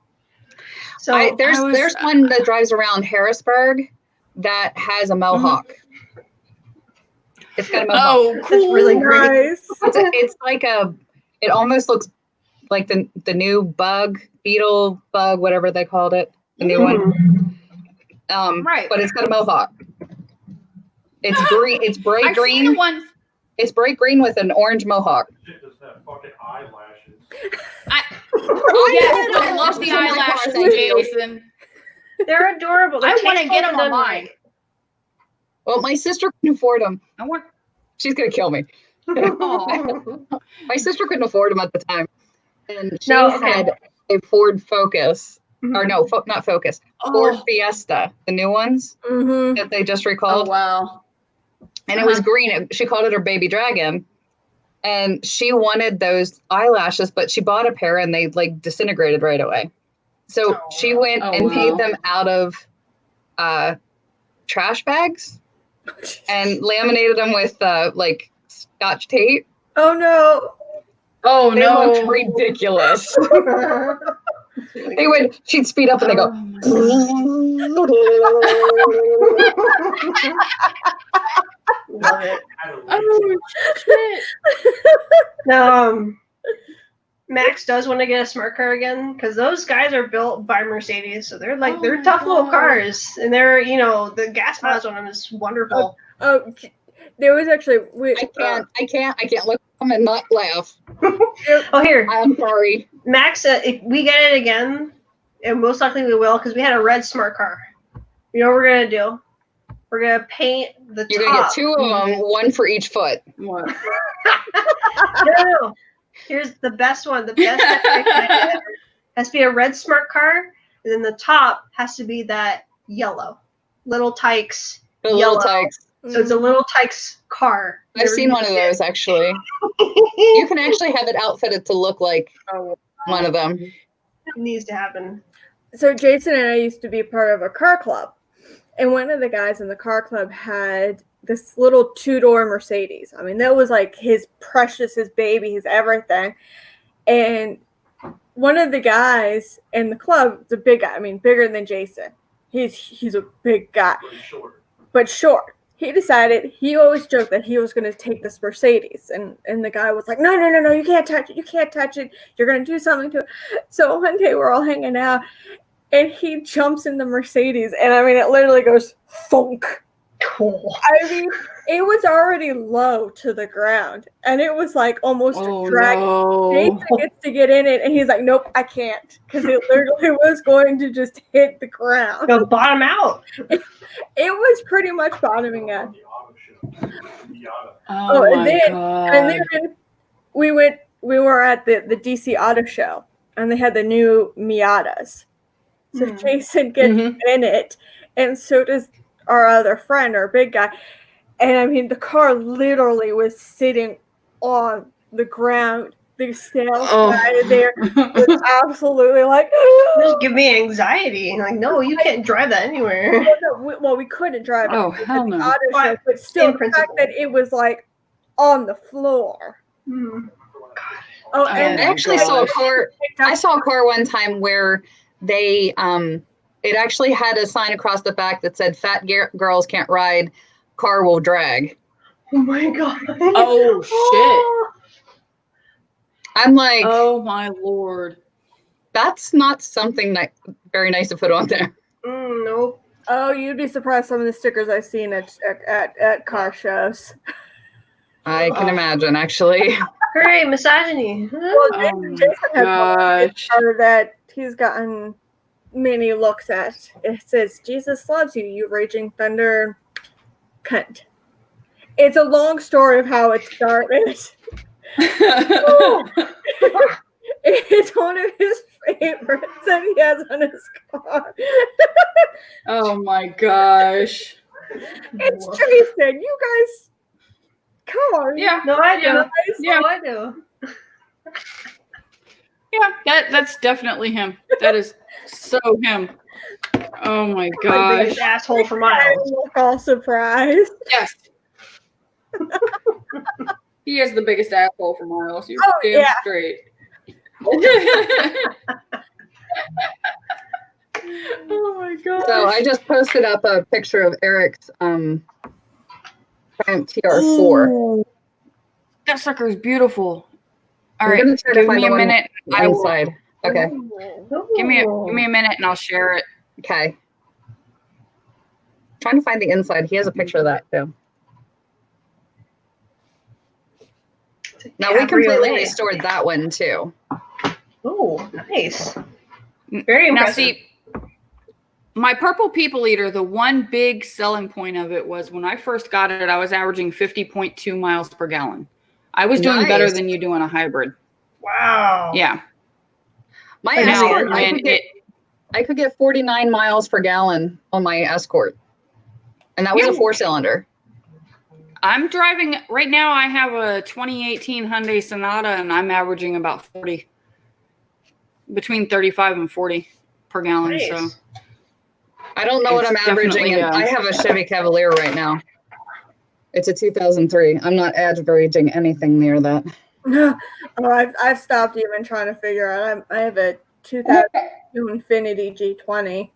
So there's one that drives around Harrisburg that has a Mohawk. It's got a Mohawk. Oh, cool. That's really great. It's like it almost looks like the new beetle bug, whatever they called it, the new one. Right. But it's got a Mohawk. It's green. It's bright green. Seen one. It's bright green with an orange Mohawk. Shit doesn't have fucking eyelashes. I love the eyelashes, Jason. They're adorable. I want to get them on mine. Well, my sister can afford them. I want. She's gonna kill me. My sister couldn't afford them at the time, and she No, okay. had a Ford Focus, or no, not Focus, Ford Fiesta, the new ones that they just Oh, recalled. wow. And it was green. She called it her baby dragon. And she wanted those eyelashes, but she bought a pair and they like disintegrated right away. So she went and made them out of trash bags and laminated them with like Scotch tape. Oh no. Oh, They no. looked ridiculous. She'd speed up and they go. Love it. Oh, shit. Max does want to get a smart car again because those guys are built by Mercedes, so they're like Oh they're my tough little God. cars, and they're the gas mileage on them is wonderful. Oh, there was actually I can't look at them and not laugh. Oh, here, I'm sorry. Max. If we get it again, and most likely we will, because we had a red smart car. You know what we're gonna do? We're gonna paint the You're top. gonna get two of them, one for each foot. What? No. Here's the best one. The best decoration idea ever. Has to be a red smart car, and then the top has to be that yellow. Little Tykes. The yellow. little tykes. So it's a Little Tykes car. I've seen one of those actually. You can actually have it outfitted to look like one of them. It needs to happen. So Jason and I used to be part of a car club, and one of the guys in the car club had this little 2-door Mercedes. I mean, that was like his precious, his baby, his everything. And one of the guys in the club, the big guy, I mean, bigger than Jason. He's a big guy, but short. He decided, he always joked that he was going to take this Mercedes. And the guy was like, no, you can't touch it. You can't touch it. You're going to do something to it. So one day we're all hanging out, and he jumps in the Mercedes. And I mean, it literally goes thunk. Cool. I mean, it was already low to the ground, and it was like almost a drag. No. Jason gets to get in it, and he's like, "Nope, I can't," because it literally was going to just hit the ground. Go bottom out. It was pretty much bottoming out. Oh, and my then God. we were at the DC Auto Show, and they had the new Miatas. So Jason gets in it, and so does our other friend, our big guy. And I mean, the car literally was sitting on the ground. The sales guy there was absolutely like, Just give me anxiety. Like, no, you can't drive that anywhere. Well, we couldn't drive it. Oh, hell no. Auto show, but still, the fact that it was like on the floor. Oh, and I actually saw a car. I saw a car one time where they it actually had a sign across the back that said "Fat girls can't ride, car will drag." Oh my God. Oh, shit. I'm like, oh, my Lord. That's not something very nice to put on there. Nope. Oh, you'd be surprised some of the stickers I've seen at car shows. I can imagine, actually. Hooray, misogyny. Well, Jason has gosh. one that he's gotten many looks at. It says, "Jesus loves you, you raging thunder cunt." It's a long story of how it started. It's one of his favorites that he has on his car. Oh, my gosh. It's Jason. You guys, come on. Yeah. No, I do. Yeah. No, I do. Yeah, that's definitely him. That is so him. Oh my My gosh. biggest asshole for I miles. look all surprised. Yes. He is the biggest asshole for miles. You're damn yeah. straight. Oh my god. So I just posted up a picture of Eric's Triumph TR4. Ooh, that sucker is beautiful. All I'm right, gonna try to give find me the a one minute. I will, inside. Okay. give me a minute and I'll share it. Okay. Trying to find the inside. He has a picture of that too. Now we completely restored that one too. Oh, nice. Very Now impressive. see, my purple people eater, the one big selling point of it was when I first got it, I was averaging 50.2 miles per gallon. I was doing better Nice. than you doing a hybrid. Wow. Yeah. My Now, Escort, when I could get 49 miles per gallon on my Escort. And that was a 4-cylinder. I'm driving right now, I have a 2018 Hyundai Sonata, and I'm averaging about 40, between 35 and 40 per gallon. Nice. So I don't know what It's I'm averaging. definitely, And I have a Chevy Cavalier right now. It's a 2003. I'm not averaging anything near that. I've stopped even trying to figure out. I have a 2002 Infiniti G20,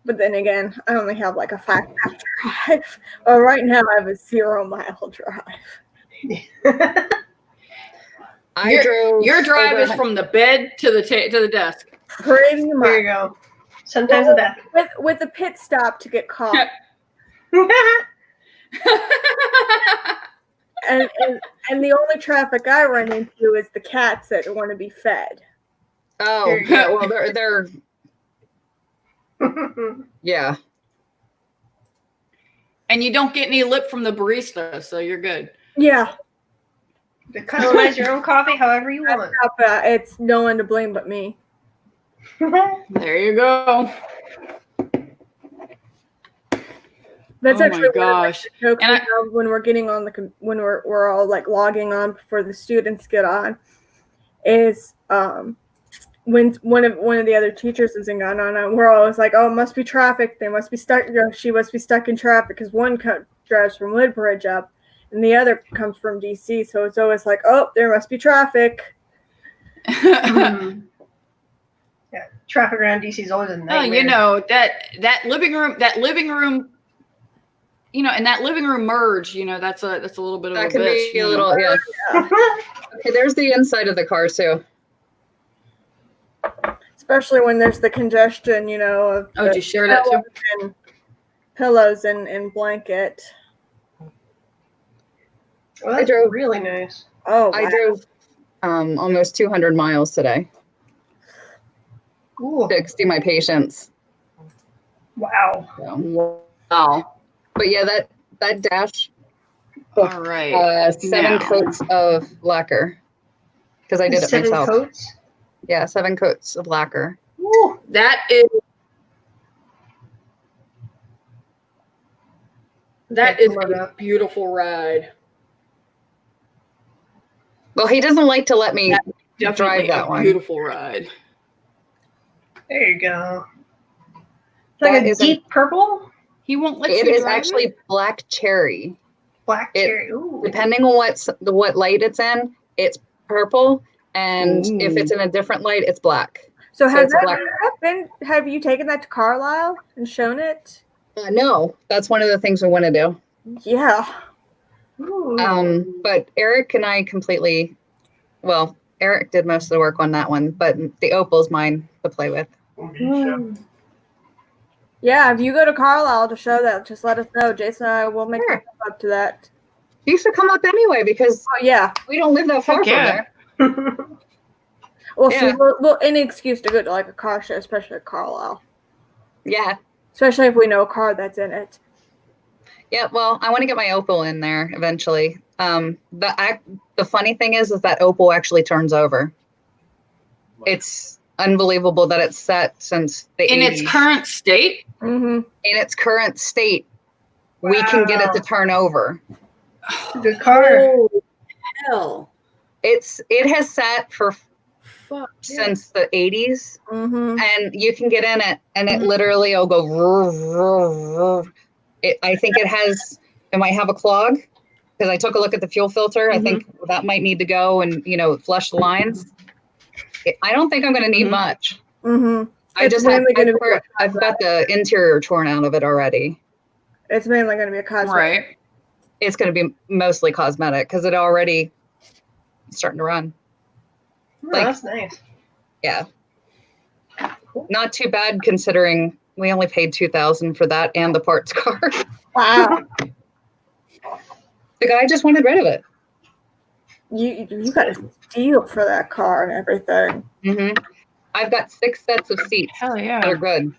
but then again, I only have like a 5-mile drive. Well, right now I have a 0-mile drive. your drive is from the bed to the desk. Pretty much. There you go. Sometimes with that. With a pit stop to get caught. And the only traffic I run into is the cats that want to be fed. Oh, yeah. Well, they're yeah. And you don't get any lip from the barista, so you're good. Yeah. To customize your own coffee however you want. It's no one to blame but me. There you go. That's Oh actually my gosh. one of the jokes we have when we're getting on when we're all like logging on before the students get on, is when one of the other teachers isn't on, we're always like, oh, it must be traffic. They must be stuck. She must be stuck in traffic because one drives from Woodbridge up, and the other comes from DC. So it's always like, oh, there must be traffic. Yeah, traffic around DC is always a nightmare. Oh, you know, that living room, you know, and that living room merge, you know, that's a little bit of That a could bitch. be a little, yeah. Okay, there's the inside of the car too. Especially when there's the congestion, you know. Of Oh, did you share that too? and pillows and blanket. Well, that's really nice. Oh, I drove almost 200 miles today. Ooh. To see my patients. Wow. So, Wow. but yeah, that dash. All right. 7 coats of lacquer because I did it 7 myself. coats? Yeah, 7 coats of lacquer. Ooh. That is a beautiful ride. Well, he doesn't like to let me Definitely drive that one. Beautiful ride. There you go. It's like a deep purple? He won't let you It drive is actually black cherry. Black cherry. Ooh. Depending on what light it's in, it's purple, and if it's in a different light, it's black. So have you taken that to Carlisle and shown it? No, that's one of the things we want to do. Yeah. But Eric and I Eric did most of the work on that one, but the opal's mine to play with. Yeah, if you go to Carlisle to show that, just let us know. Jason and I will make up to that. You should come up anyway because we don't live that far from there. We'll see. We'll any excuse to go to like a car show, especially at Carlisle. Yeah. Especially if we know a car that's in it. Yeah, well, I want to get my opal in there eventually. The funny thing is that opal actually turns over. It's unbelievable that it's set since the 80s. In its current state? Mm-hmm. In its current state, we can get it to turn over. Good car. Oh, hell. It has sat for since the 80s, and you can get in it, and it literally will go. I think it might have a clog because I took a look at the fuel filter. I think that might need to go and flush the lines. I don't think I'm going to need much. I've got the interior torn out of it already. It's mainly going to be a cosmetic. Right. It's going to be mostly cosmetic because it already starting to run. That's nice. Yeah. Cool. Not too bad considering we only paid $2,000 for that and the parts car. Wow. The guy just wanted rid of it. You got a deal for that car and everything. I've got 6 sets of seats. Hell yeah. They're good.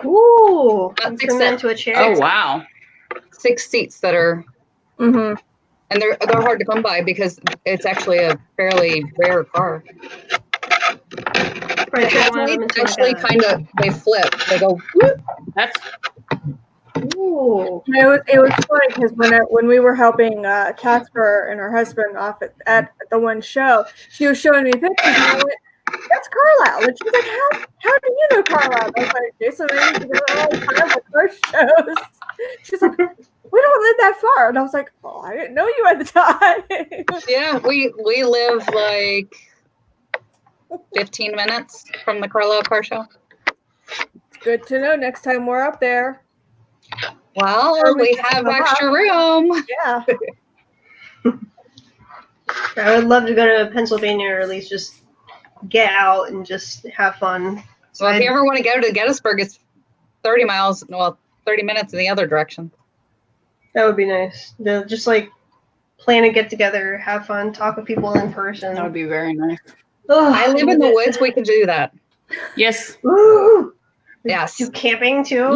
Ooh. Got 6 turn that into a chair. Oh, wow. 6 seats that are, and And they're hard to come by because it's actually a fairly rare car. Right, turn one of them into Actually, like a- kind of, they flip. They go, whoop. That's Ooh. It was funny because when we were helping Casper and her husband off at the one show, she was showing me pictures, and I went, "That's Carlisle." And she's like, "How do you know Carlisle?" I was like, "Jason and I used to go all the time for car shows." She's like, "We don't live that far," and I was like, "Oh, I didn't know you at the time." Yeah, we live like 15 minutes from the Carlisle Car Show. Good to know. Next time we're up there, Well, we have extra room. yeah. I would love to go to Pennsylvania, or at least just get out and just have fun. So if you ever want to go to Gettysburg, it's 30 miles, well, 30 minutes in the other direction. That would be nice. Just like plan a get together, have fun, talk with people in person. that would be very nice. Ugh, I live in the woods. We could do that. Yes. Ooh. Yes. Do camping too.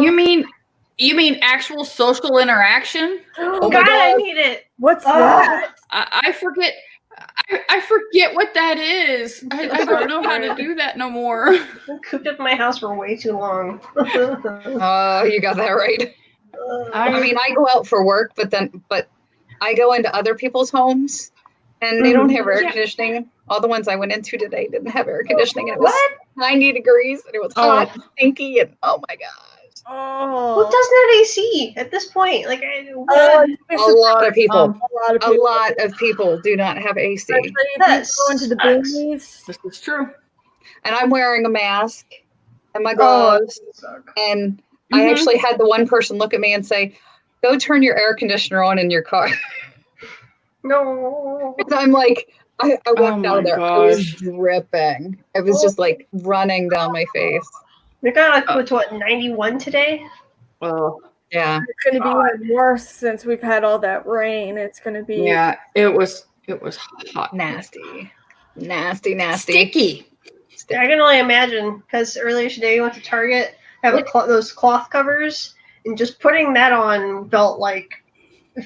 You mean actual social interaction? Oh my God, I God. need it. What's Oh. that? I forget. I forget what that is. I don't know how to do that no more. I've been cooped up in my house for way too long. You got that right. I mean, I go out for work, but I go into other people's homes and they don't have air Yeah. conditioning. All the ones I went into today didn't have air conditioning. And it was 90 degrees and it was hot and stinky and oh my gosh. Who Oh, doesn't have AC at this point? Like, A lot of people. a lot of A people. lot of people do not have AC. Especially if That you go into the sucks. boonies. This is true. And I'm wearing a mask and my oh, gloves. this sucks. And I Mhm. actually had the one person look at me and say, "Go turn your air conditioner on in your car." No. And I'm like, I walked Oh out of my there. I was gosh. dripping. It was just like running down my face. We got up to what, 91 today? Well, Yeah. It's going to be even worse since we've had all that rain. It's going to be yeah, it was hot. Nasty. Nasty. Sticky. I can only imagine, because earlier today we went to Target, have those cloth covers, and just putting that on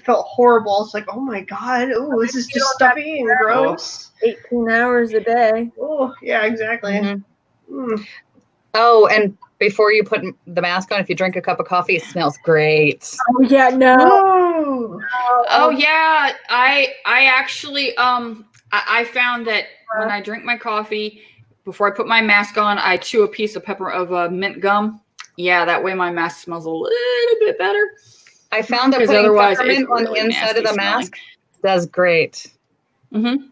felt horrible. It's like, oh my God, oh, this is just stuffy and gross. 18 hours a day. Oh, yeah, exactly. Mhm. Mm. Oh, and before you put the mask on, if you drink a cup of coffee, it smells great. Oh, yeah, no. Oh. Oh yeah, I actually I found that when I drink my coffee before I put my mask on, I chew a piece of mint gum. Yeah, that way my mask smells a little bit better. I found that Because putting otherwise peppermint it's on the really inside of nasty the mask does great. Mm-hmm.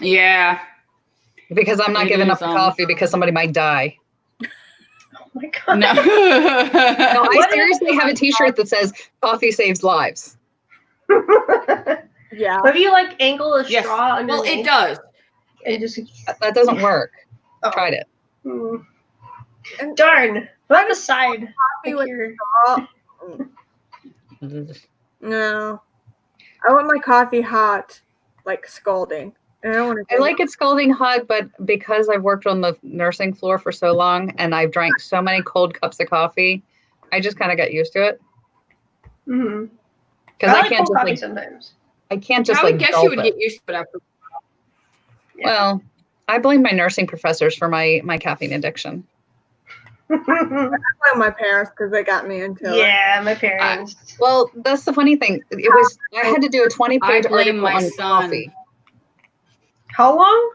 Yeah. Because I'm not It giving is, up the coffee because somebody might die. Oh my God. No. No, I What is- seriously have a T-shirt that says "Coffee saves lives." Yeah. But if you like angle a Yes. straw Well, underneath it does. and just That doesn't work. oh. Tried it. Mm. And Darn. Put on the side. coffee Like with here. no. I want my coffee hot, like scalding. And I don't want to. I like it scalding hot, but because I've worked on the nursing floor for so long and I've drank so many cold cups of coffee, I just kind of got used to it. Mm-hmm. Because I like can't cold just coffee like sometimes. I can't just I would like guess gulp you would it. get used to it after. Well, I blame my nursing professors for my caffeine addiction. I blame my parents because they got me into it. Yeah, my parents. Well, that's the funny thing. It was I had to do a 20-page I blame article my on son. coffee. How long?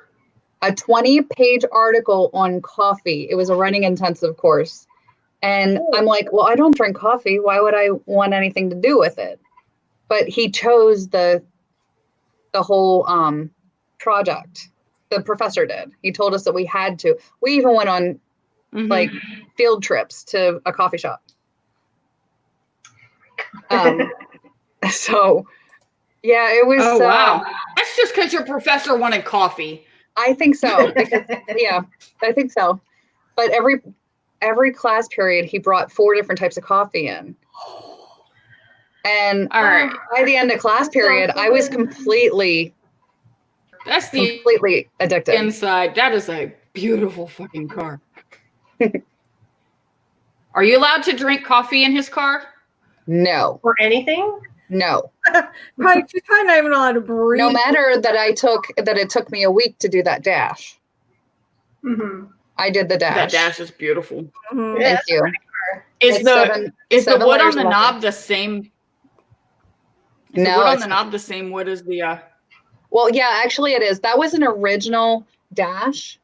A 20-page article on coffee. It was a running intensive course. And I'm like, well, I don't drink coffee. Why would I want anything to do with it? But he chose the whole project. The professor did. He told us that we had to. We even went on Mhm. like field trips to a coffee shop. So yeah, it was. Oh wow, that's just because your professor wanted coffee. I think so. Because, yeah, I think so. But every class period, he brought 4 different types of coffee in. And All right, by the end of class period, I was good. completely that's the addicted. inside. That is a beautiful fucking car. Are you allowed to drink coffee in his car? No, Or anything? No. She's probably not even allowed to breathe. No matter that it took me a week to do that dash. Mm-hmm. I did the dash. That dash is beautiful. Mhm. Yeah. Thank you. Is It's the seven wood on layers the of knob lacquer. the same? Is the No, wood on it's the knob the same wood as the? Well, yeah, actually it is. That was an original dash,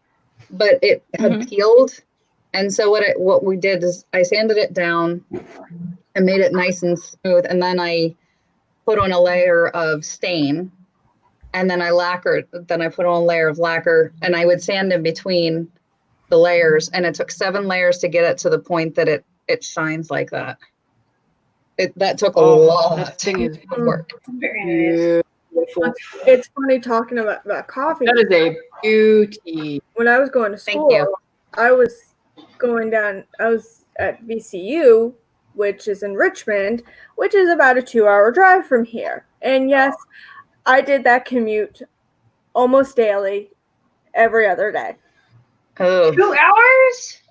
but it had Mhm. peeled. And so what we did is I sanded it down and made it nice and smooth. And then I put on a layer of stain, and then I lacquered. Then I put on a layer of lacquer, and I would sand in between the layers. And it took 7 layers to get it to the point that it shines like that. That took a lot That thing is of work. Very nice. beautiful. It's funny talking about coffee. That is a beauty. When I was going to Thank school, you. I was at VCU, which is in Richmond, which is about a 2-hour drive from here. And yes, I did that commute almost daily, every other day. Oh, 2 hours?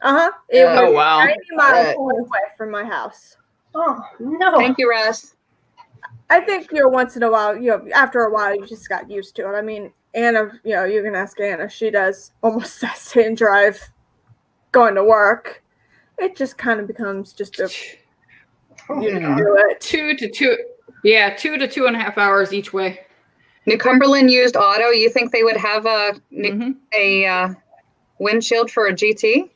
It Yeah. was Oh, wow. 90 miles Yeah. away from my house. Oh no. thank you, Russ. I think once in a while, after a while, you just got used to it. I mean, Anna, you can ask Anna. She does almost that same drive going to work. It just kind of becomes just a you do it. 2 to 2.5 hours each way. New Cumberland used auto. You think they would have a Mhm. windshield for a GT?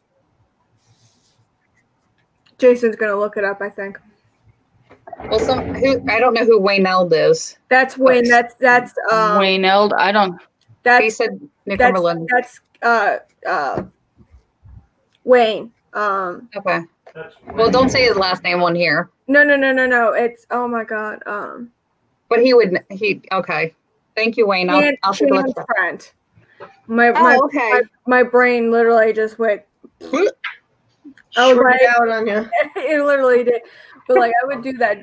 Jason's gonna look it up. I think Well, I don't know who Wayneld is. that's when that's Wayneld, I don't. He that's said New that's Cumberland. Wayne. Okay. That's Well, don't say his last name on here. No. It's oh my god. But okay. Thank you, Wayne. I'll take a look at that. friend. Okay. My brain literally just went. I was Short like, it out on you. it literally did. But like I would do that.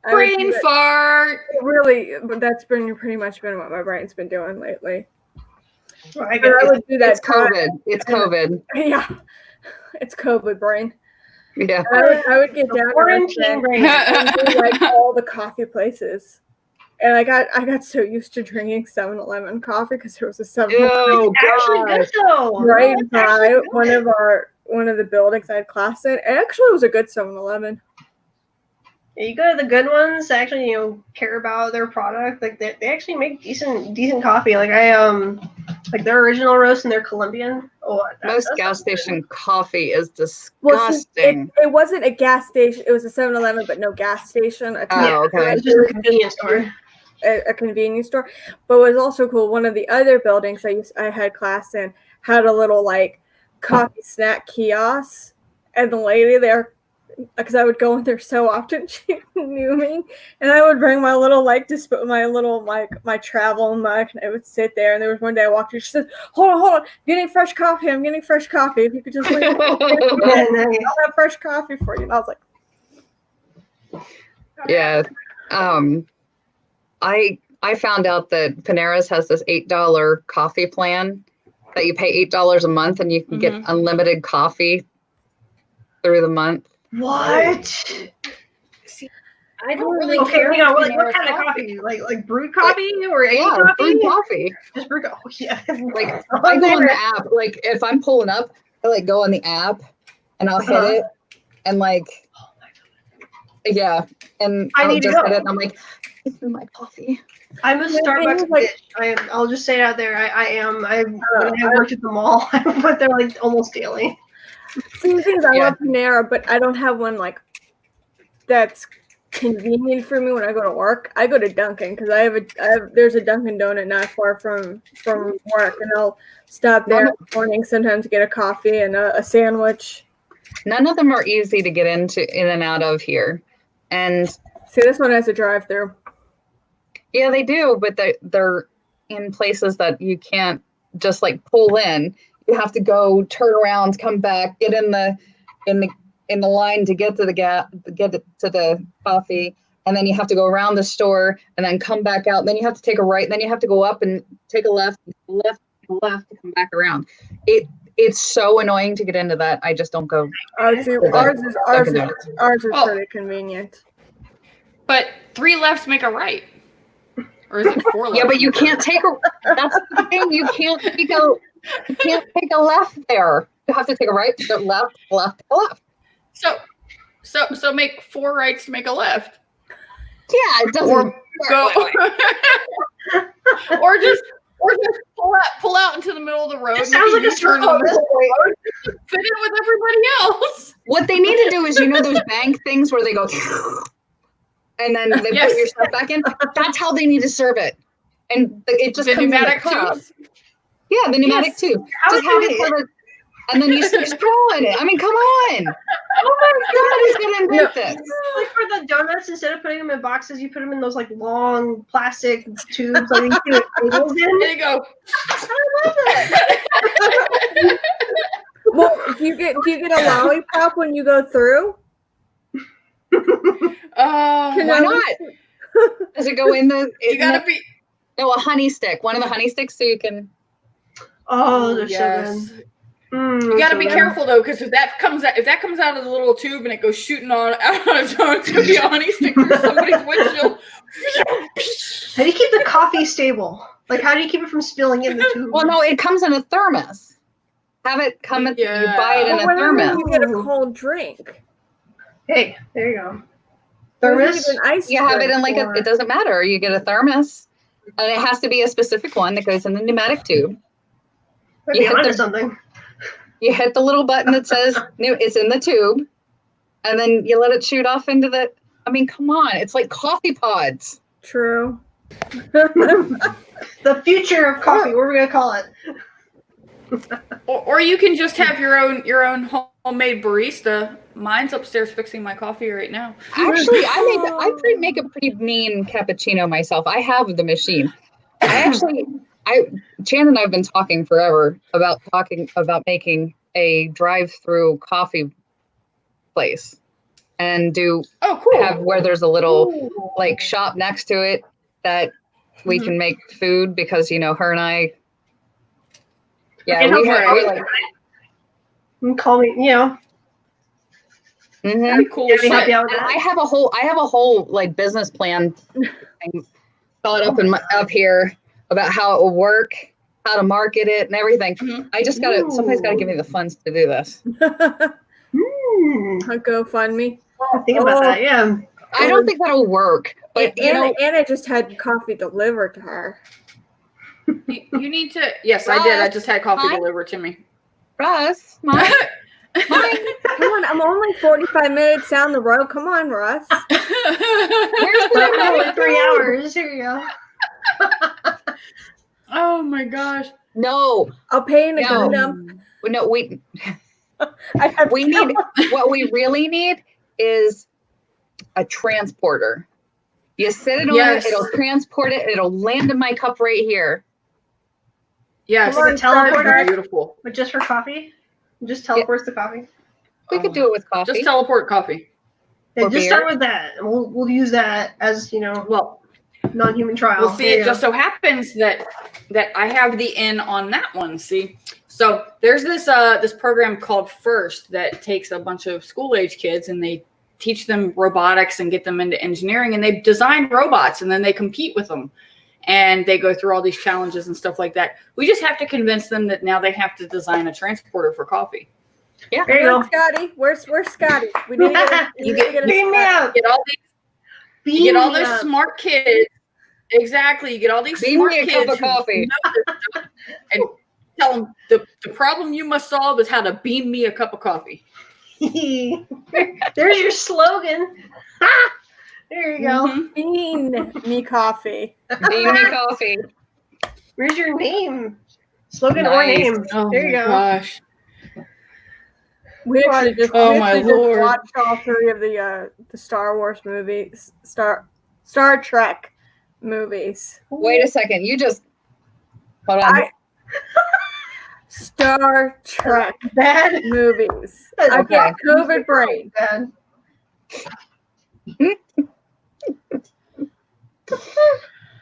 Brain fart. Really, but that's been pretty much been what my brain's been doing lately. Oh, I But get I it. would do that. It's COVID. It's COVID. Yeah, it's COVID brain. Yeah. I would get down to Quarantine Richmond brain. and do like all the coffee places. And I got so used to drinking 7-Eleven coffee because there was a 7-Eleven Oh Actually God. good though. right No, it's actually by good. one of the buildings I had class in. It actually was a good 7-Eleven. Yeah, you go to the good ones that actually, care about their product. Like they actually make decent coffee. Like like their original roast and their Colombian. Oh, Most gas station coffee is Well, see, disgusting. it wasn't a gas station. It was a 7-Eleven, but no gas station. Oh, okay. It's just a convenience store. A convenience store. But what was also cool, one of the other buildings I had class in had a little like coffee snack kiosk, and the lady there, because I would go in there so often, she knew me, and I would bring my little my travel mug, and I would sit there. And there was one day I walked in, she said, "Hold on, I'm getting fresh coffee. If you could just wait, Yeah, I'll nice. have fresh coffee for you." And I was like, Yeah. I found out that Panera's has this $8 coffee plan that you pay $8 a month and you can get unlimited coffee through the month. What? I don't really Okay, care. hang on. for What Panera's kind of coffee? Like brewed coffee or any Yeah, coffee? brewed coffee. Just brewed coffee. Yeah. Like I go on the app. Like if I'm pulling up, I go on the app and I'll hit it and yeah, and I I'll need to just go. hit it and I'm like, this is my coffee. I'm a Starbucks bitch. I'll just say it out there. I am. When I worked at the mall, I went there like almost daily. See, the thing is, I love Panera, but I don't have one like that's convenient for me when I go to work. I go to Dunkin' because there's a Dunkin' Donut not far from work, and I'll stop there in the morning sometimes to get a coffee and a sandwich. None of them are easy to get in and out of here, and see, this one has a drive-through. Yeah, they do, but they're in places that you can't just like pull in. You have to go, turn around, come back, get in the line to get to the coffee, and then you have to go around the store and then come back out. And then you have to take a right, and then you have to go up and take a left to come back around. It's so annoying to get into that. I just don't go. See, ours is pretty convenient. But 3 lefts make a right. Or is it 4 lefts? Yeah, but you make a can't take a. That's the thing. You can't take a. You can't take a left there. You have to take a right, left, left, left. So make 4 rights to make a left. Yeah, it doesn't. Or go. or just pull out into the middle of the road. It sounds like a turn circle. fit in with everybody else. What they need to do is, those bank things where they go, and then they Yes. put your stuff back in. That's how they need to serve it, and it just The comes in a pneumatic cup. tubes. Yeah, the pneumatic tube. Just have it covered, and then you stick straw in it. I mean, come on! Oh my Somebody's gonna invent this. Like for the donuts, instead of putting them in boxes, you put them in those like long plastic tubes. Like you put labels in. There you go. I love it. Well, do you get a lollipop when you go through? Oh, Why not? Does it go in the? you gotta be. No, a honey stick. One of the honey sticks, so you can. Oh, they're yes. so good. You got to be careful though, because if that comes out of the little tube and it goes shooting out on its own, it's gonna be a honey stick through somebody's windshield. How do you keep the coffee stable? Like, how do you keep it from spilling in the tube? Well, no, it comes in a thermos. Have it come in. You buy it in a thermos. You get a cold drink. Hey, there you go. Thermos. Thermos. You have it in like it doesn't matter. You get a thermos, and it has to be a specific one that goes in the pneumatic tube. You hit something. You hit the little button that says it's in the tube, and then you let it shoot off into the. I mean, come on! It's like coffee pods. True. The future of coffee. What are we gonna call it? Or you can just have your own homemade barista. Mine's upstairs fixing my coffee right now. Actually, I make a pretty mean cappuccino myself. I have the machine. Chan and I have been talking forever about making a drive-through coffee place, and have where there's a little like shop next to it that we can make food, because her and I. Yeah, call me. Mm-hmm. Cool. I have a whole like business plan thing thought up here about how it will work, how to market it, and everything. I just somebody's got to give me the funds to do this. A GoFundMe. Think about that. Yeah. I don't think that'll work. But Anna just had coffee delivered to her. You need to. Yes, I did. I just had coffee delivered to me. Russ, Come on, I'm only 45 minutes down the road. Come on, Russ. Where's the 3 hours? Here you go. Oh my gosh. No. I'll pay in a Gundam. No, we need what we really need is a transporter. You set it on it, it'll transport it, it'll land in my cup right here. Yes, Come on, teleporter. Beautiful. But just for coffee? Just teleports the coffee? We could do it with coffee. Just teleport coffee. Yeah, just start with that. And we'll use that as, non-human trial. Well, see, it just so happens that I have the in on that one. See, so there's this program called FIRST that takes a bunch of school-age kids and they teach them robotics and get them into engineering, and they design robots and then they compete with them. And they go through all these challenges and stuff like that. We just have to convince them that now they have to design a transporter for coffee. Yeah, there you go. Scotty, where's Scotty? We need to get all those smart kids. Exactly, you get all these smart kids. Beam me a cup of coffee. And tell them the problem you must solve is how to beam me a cup of coffee. There's your slogan. There you go. Bean me coffee. Bean me coffee. Where's your name? Slogan or name. Oh there you go. Gosh. We actually just Lord. watched all 3 of the Star Wars movies, Star Trek movies. Wait a second. You just hold on. Star Trek bad movies. Okay. I got COVID brain. Bad.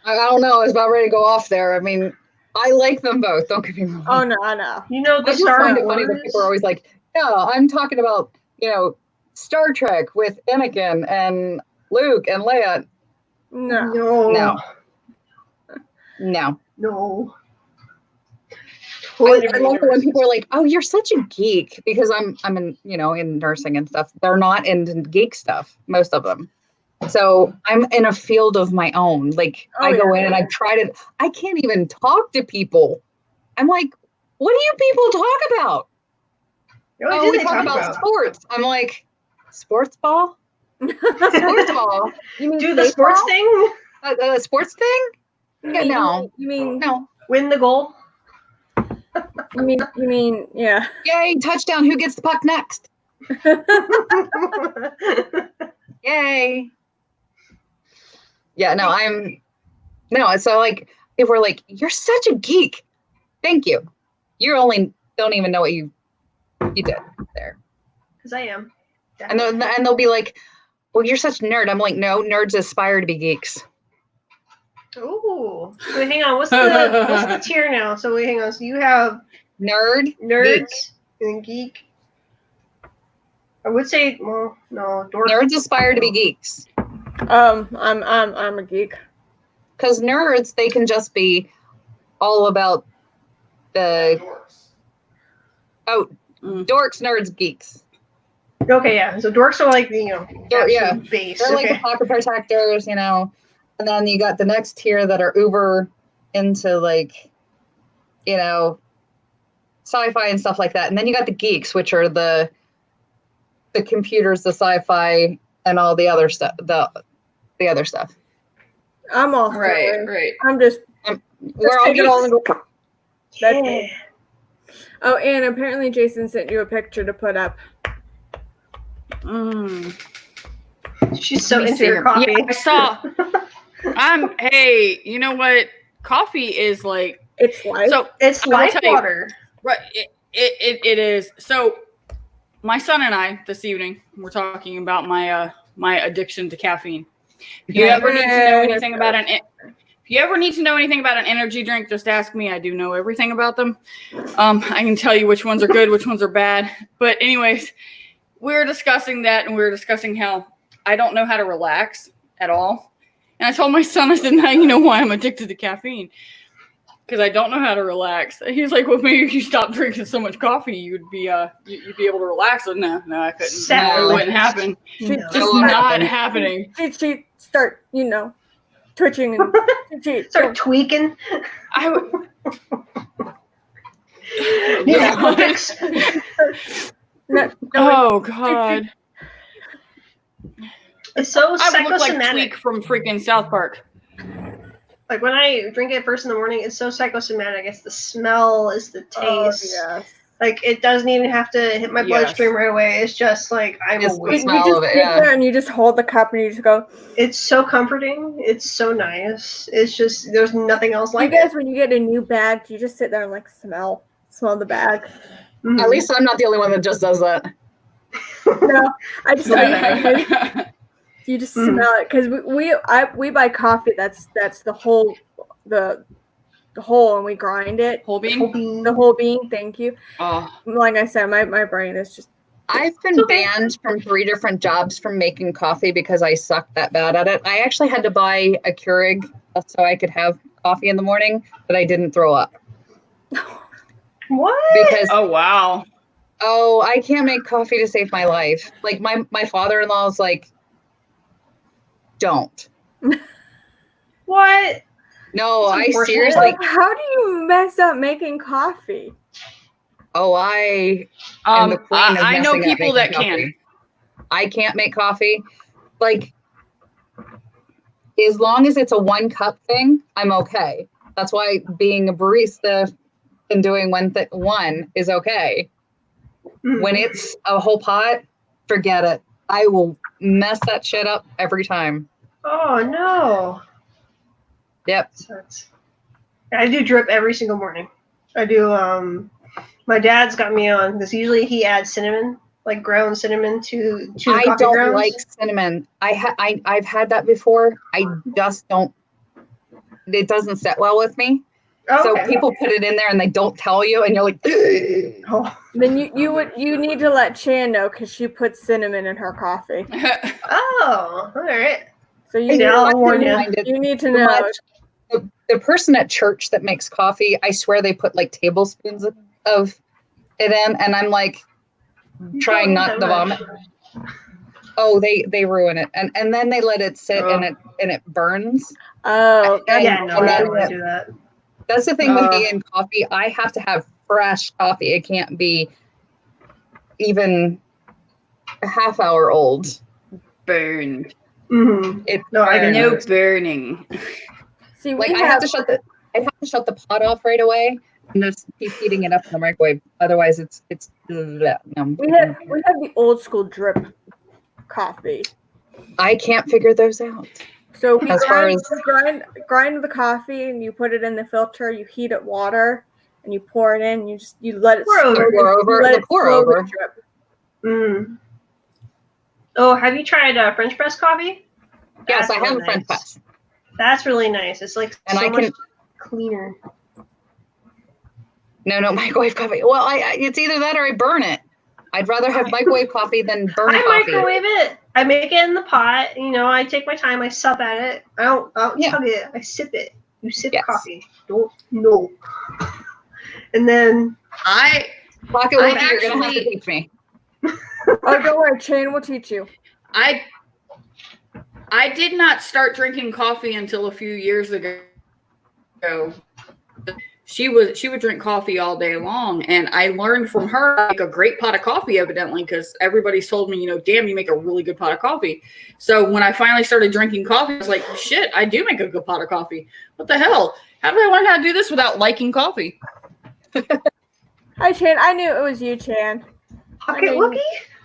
I don't know. I was about ready to go off there. I mean, I like them both. Don't get me wrong. Oh no, I know. The I just find it funny that people are always like, "Yeah, I'm talking about Star Trek with Anakin," and Luke and Leia. No. No. No. No. I Totally love it when different. people are like, "Oh, you're such a geek," because I'm in in nursing and stuff. They're not into geek stuff, most of them. So I'm in a field of my own. Like Oh, I go yeah. in and I try to. I can't even talk to people. I'm like, "What do you people talk about?" What Oh, do we they talk about sports. I'm like, sports ball, sports ball, You mean Do the sports thing? sports thing. Yeah, no, You mean no. Win the goal? you mean yeah. Yay, touchdown. Who gets the puck next? Yay. Yeah, no, so like if we're like, you're such a geek. Thank you. You only don't even know what you did there. Because I am. And they'll be like, well, you're such a nerd. I'm like, no, nerds aspire to be geeks. Ooh. Wait, hang on. What's the tier now? So wait, hang on. So you have Nerd, nerds geek. and geek. I would say, well, no, dork. Nerds aspire to be geeks. I'm a geek. Because nerds, they can just be all about the dorks, nerds, geeks. Okay, yeah. So dorks are like the Yeah. base. They're like Okay. the pocket protectors, and then you got the next tier that are uber into like, sci-fi and stuff like that. And then you got the geeks, which are the computers, the sci-fi, and all the other stuff. The other stuff. I'm off. Right. I'm just We're all take it all geeks. and go. That's me. Oh, and apparently Jason sent you a picture to put up. She's so Let me into see her here. coffee. Yeah, I saw. Hey, you know what? Coffee is like It's life. so. It's I will life tell you, water. Right. It is. So my son and I this evening we're talking about my my addiction to caffeine. If you ever need to know anything about if you ever need to know anything about an energy drink, just ask me. I do know everything about them. I can tell you which ones are good, which ones are bad. But anyways, we were discussing that, and we were discussing how I don't know how to relax at all. And I told my son, I said, now you know why I'm addicted to caffeine. Because I don't know how to relax. And he was like, well, maybe if you stop drinking so much coffee, you'd be able to relax. So no, I couldn't. No, it wouldn't happen. No. Just not happening. She start, twitching and Start tweaking. I would. Yeah, fix. Oh God. It's so I would look like psychosomatic. Tweak from freaking South Park. Like when I drink it first in the morning, it's so psychosomatic. It's the smell, it's the taste. Oh, yes. Like it doesn't even have to hit my bloodstream right away. It's just like I'm It's the awake. smell You just of it, sit yeah. there and you just hold the cup and you just go. It's so comforting. It's so nice. It's just there's nothing else like You guys, it. when you get a new bag, you just sit there and like smell the bag. Mhm. At least I'm not the only one that just does that. No, I just you just smell it because we buy coffee that's the whole and we grind it. Whole bean. The whole bean. Thank you. Oh. Like I said, my brain is just. I've been banned from 3 different jobs from making coffee because I sucked that bad at it. I actually had to buy a Keurig so I could have coffee in the morning, but I didn't throw up. What? Because wow. I can't make coffee to save my life. Like my father-in-law is like, don't. What? No, That's I unfortunate. seriously. How do you mess up making coffee? Oh, I am the queen of I know messing up people making that coffee. can. I can't make coffee. Like, as long as it's a 1 cup thing, I'm okay. That's why being a barista and doing one is okay. Mhm. When it's a whole pot, forget it. I will mess that shit up every time. Oh no. Yep. Sucks. I do drip every single morning. I do. My dad's got me on because usually he adds cinnamon, like ground cinnamon, to the I coffee don't grounds. like cinnamon. I've had that before. I just don't. It doesn't set well with me. Oh, So okay. people put it in there and they don't tell you, and you're like, Oh. Then you need to let Chan know because she puts cinnamon in her coffee. Oh, all right. So And Yeah, you know I'll what? warn Never you. mind it you need to too know. much. The person at church that makes coffee, I swear they put like tablespoons of it in, and I'm like You trying don't not need to that vomit. much. Oh, they ruin it, and then they let it sit and it burns. Oh, that's Yeah, no, And I then don't want to do that. that's the thing with me and coffee. I have to have fresh coffee. It can't be even a half hour old. Burned. Mm-hmm. It's No, I get No that. burning. See, like we I have to shut the pot off right away and just keep heating it up in the microwave. Otherwise, it's we have the old school drip coffee. I can't figure those out. So we As far as grind the coffee and you put it in the filter. You heat it water and you pour it in. You let it Pour over. slowly- pour over, you let the it pour slowly over. drip. Mm. Oh, have you tried French press coffee? Yes, That's I have really a French nice. press, That's really nice. It's like and so I much can cleaner. no microwave coffee. Well, it's either that or I burn it. I'd rather have microwave coffee than burn I coffee. microwave it. I make it in the pot. You know, I take my time. I sup at it. I don't Yeah. chug it. I sip it. You sip Yes. coffee. Don't no. And then Pocket I Wookie, you're gonna have to actually- teach me. Oh, don't worry, Chan will teach you. I did not start drinking coffee until a few years ago. She would drink coffee all day long, and I learned from her to make a great pot of coffee, evidently, because everybody's told me, damn, you make a really good pot of coffee. So when I finally started drinking coffee, I was like, shit, I do make a good pot of coffee. What the hell? How did I learn how to do this without liking coffee? Hi, Chan. I knew it was you, Chan. Pocket I mean- Wookie?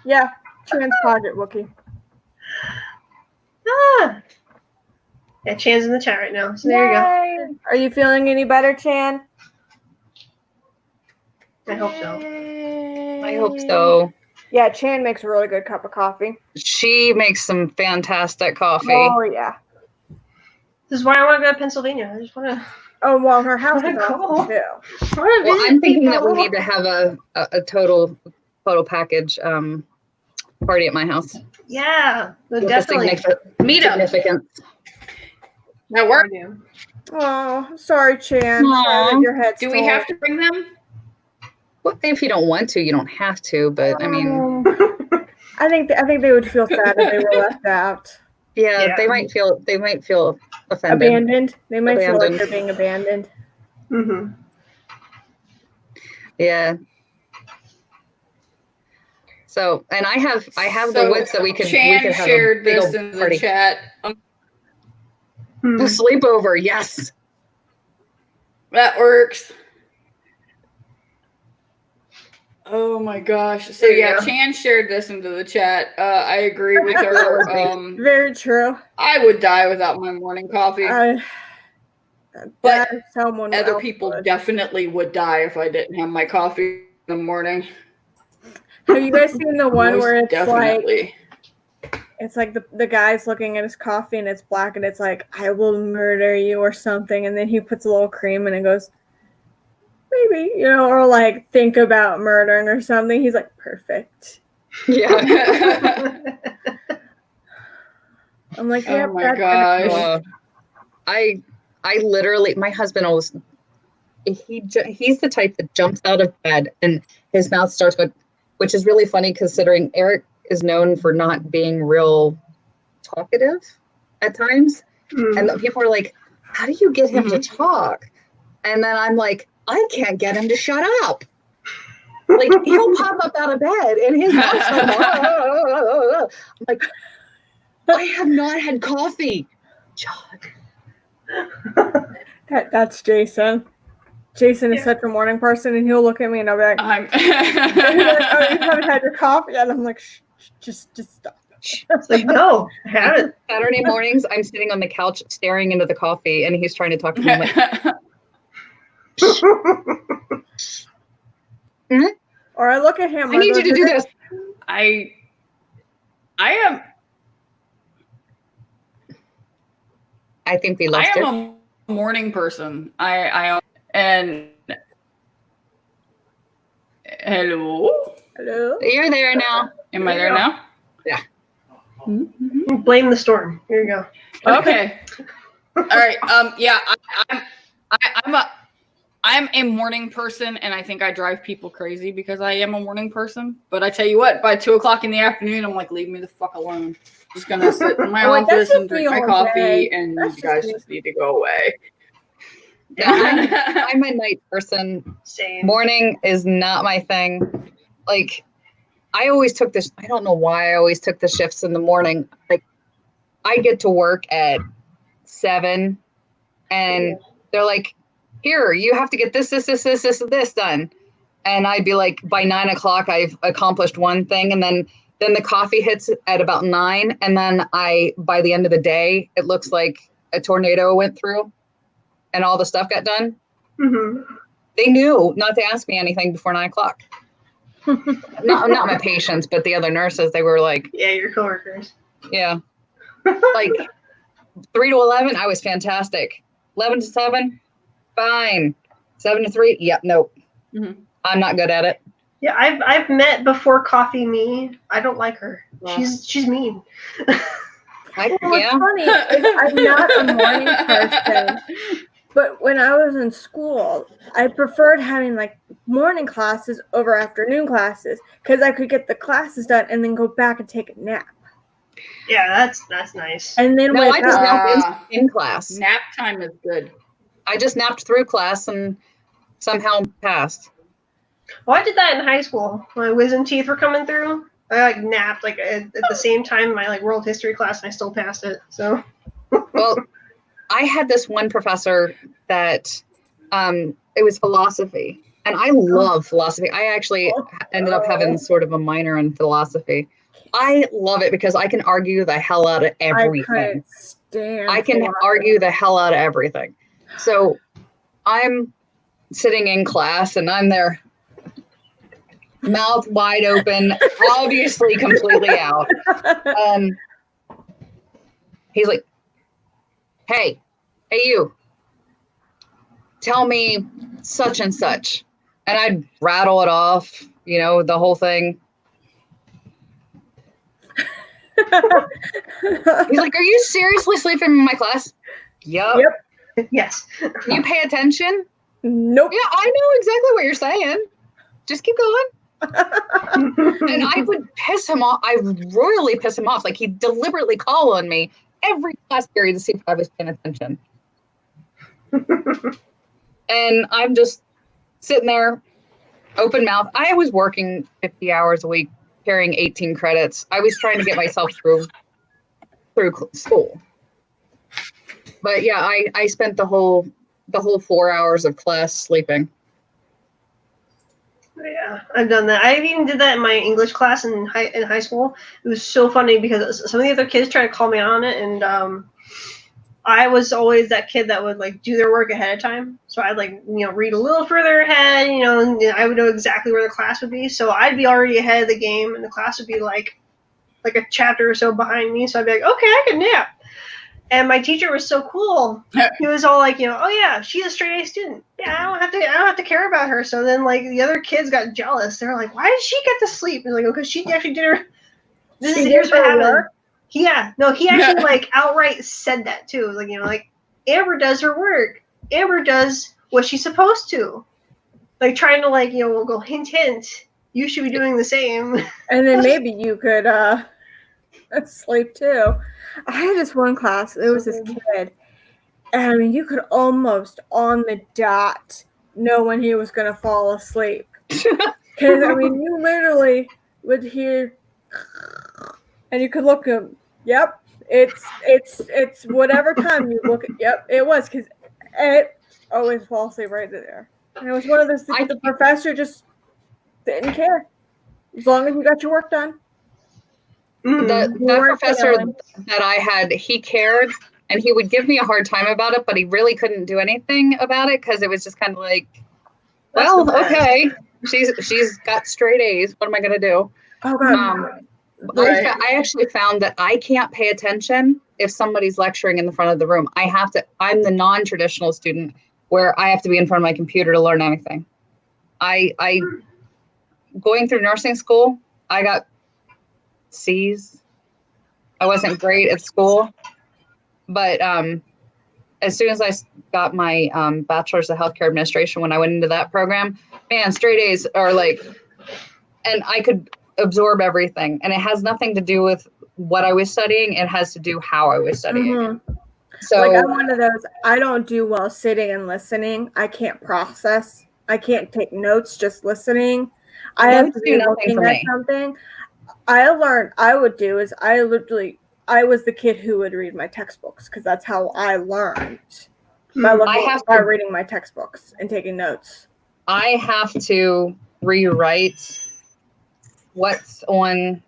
Yeah, Chan's pocket Wookie. Ah. Yeah, Chan's in the chat right now. So there you Yay. Are you feeling any better, Chan? go. I hope so. I hope so. Yeah, Chan makes a really good cup of coffee. She makes some fantastic coffee. Oh yeah. This is why I want to go to Pennsylvania. I just want to. Oh well, her house is Cool. awesome too. Well, I'm thinking that we need to have a total package party at my house. Yeah, With a definitely. Meet up. significance. That work? Oh, I'm sorry, Chan. Aw. Sorry that your head's Do we have to bring them? Well, if you don't want to, you don't have to. But I mean, I think they would feel sad if they were left out. yeah, they might feel offended. Abandoned. They might feel like Abandoned. they're being abandoned. Mm-hmm. Yeah. So, and I have the wits that we could Chan have shared a big this old in the party. chat. The sleepover, yes. That works. Oh my gosh. So There you yeah, go. Chan shared this into the chat. I agree with her. Very true. I would die without my morning coffee. But that someone Other else people would. definitely would die if I didn't have my coffee in the morning. Have you guys seen the one Most where it's definitely. like the guy's looking at his coffee and it's black and it's like, I will murder you or something, and then he puts a little cream and it goes, maybe, or like think about murdering or something. He's like, perfect. Yeah. I'm like, Oh yep, my that's gosh. I literally, my husband always, he's the type that jumps out of bed and his mouth starts going, which is really funny considering Eric is known for not being real talkative at times. And then people are like, how do you get him to talk? And then I'm like, I can't get him to shut up. Like, he'll pop up out of bed and his mouth's going, I'm like, I have not had coffee. John. That's Jason. Jason is such a morning person, and he'll look at me and I'll be like, I'm and he's like, oh, you haven't had your coffee yet? I'm like, shh, just stop. It's like, no, I haven't. Saturday mornings, I'm sitting on the couch staring into the coffee, and he's trying to talk to me. I'm like, Or I look at him. I need you to do this. I am I think we lost her. a morning person. I And hello, Hello. You're there now. am I there now? Yeah. Blame the storm. Here you go. Okay. All right. Yeah. I'm a morning person, and I think I drive people crazy because I am a morning person. But I tell you what, by 2:00 in the afternoon, I'm like, leave me the fuck alone. Just gonna sit in my Well, that's office and just me drink my all coffee, day. and That's you guys just me. just need to go away. Yeah, I'm a night person. Same. Morning is not my thing. Like, I always took this, I don't know why I always took the shifts in the morning. Like, I get to work at 7, and they're like, here, you have to get this done. And I'd be like, by 9:00, I've accomplished one thing. And then the coffee hits at about 9. And then by the end of the day, it looks like a tornado went through and all the stuff got done. Mm-hmm. They knew not to ask me anything before 9:00. not my patients, but the other nurses, they were like, Yeah, your coworkers. yeah, like 3 to 11, I was fantastic. 11 to 7, fine. 7 to 3, yep, nope. Mhm. I'm not good at it. Yeah, I've met before coffee me. I don't like her. Wow. She's mean. Well, Yeah. it's funny. I'm not a morning person, but when I was in school, I preferred having like morning classes over afternoon classes because I could get the classes done and then go back and take a nap. Yeah, that's nice. And then No, I wake just up. napped in class. Nap time is good. I just napped through class and somehow passed. Well, I did that in high school. My wisdom teeth were coming through. I like napped like at the same time in my like world history class, and I still passed it. So. Well, I had this one professor that it was philosophy, and I love philosophy. I actually ended up having sort of a minor in philosophy. I love it because I can argue the hell out of I everything. couldn't stand. I can philosophy. argue the hell out of everything. So I'm sitting in class and I'm there, mouth wide open, obviously completely out. He's like, hey, you, tell me such and such. And I'd rattle it off, the whole thing. He's like, are you seriously sleeping in my class? Yep. Yes. Can you pay attention? Nope. Yeah, I know exactly what you're saying. Just keep going. And I would piss him off. I royally piss him off. Like, he'd deliberately call on me every class period to see if I was paying attention. And I'm just sitting there, open mouth. I was working 50 hours a week, carrying 18 credits. I was trying to get myself through school. But yeah, I spent the whole 4 hours of class sleeping. Yeah, I've done that. I even did that in my English class in high school. It was so funny because some of the other kids tried to call me on it, and I was always that kid that would like do their work ahead of time. So I'd like read a little further ahead, and I would know exactly where the class would be. So I'd be already ahead of the game, and the class would be like a chapter or so behind me. So I'd be like, okay, I can nap. And my teacher was so cool. He was all like, oh yeah, she's a straight A student. Yeah, I don't have to care about her. So then like the other kids got jealous. They're like, why did she get to sleep? And like, oh, because she actually did her. Here's what happened. He actually like outright said that too. Like like Amber does her work. Amber does what she's supposed to. Like trying to like we'll go hint. You should be doing the same. And then maybe you could sleep too. I had this one class. There was this kid, and I mean, you could almost on the dot know when he was going to fall asleep. Because I mean, you literally would hear, and you could look him. Yep, it's whatever time you look. Yep, it was because it always fall asleep right there. And it was one of those things. The professor just didn't care as long as you got your work done. That professor that I had, he cared, and he would give me a hard time about it, but he really couldn't do anything about it because it was just kind of like, well, okay, she's got straight A's. What am I going to do? Oh God. I actually found that I can't pay attention if somebody's lecturing in the front of the room. I'm the non-traditional student where I have to be in front of my computer to learn anything. I going through nursing school, I got C's. I wasn't great at school, but as soon as I got my bachelor's of healthcare administration, when I went into that program, man, straight A's are like, and I could absorb everything. And it has nothing to do with what I was studying. It has to do how I was studying. Mm-hmm. So like I'm one of those, I don't do well sitting and listening. I can't process. I can't take notes just listening. I have to be looking at something. I was the kid who would read my textbooks because that's how I learned by reading my textbooks and taking notes. I have to rewrite what's on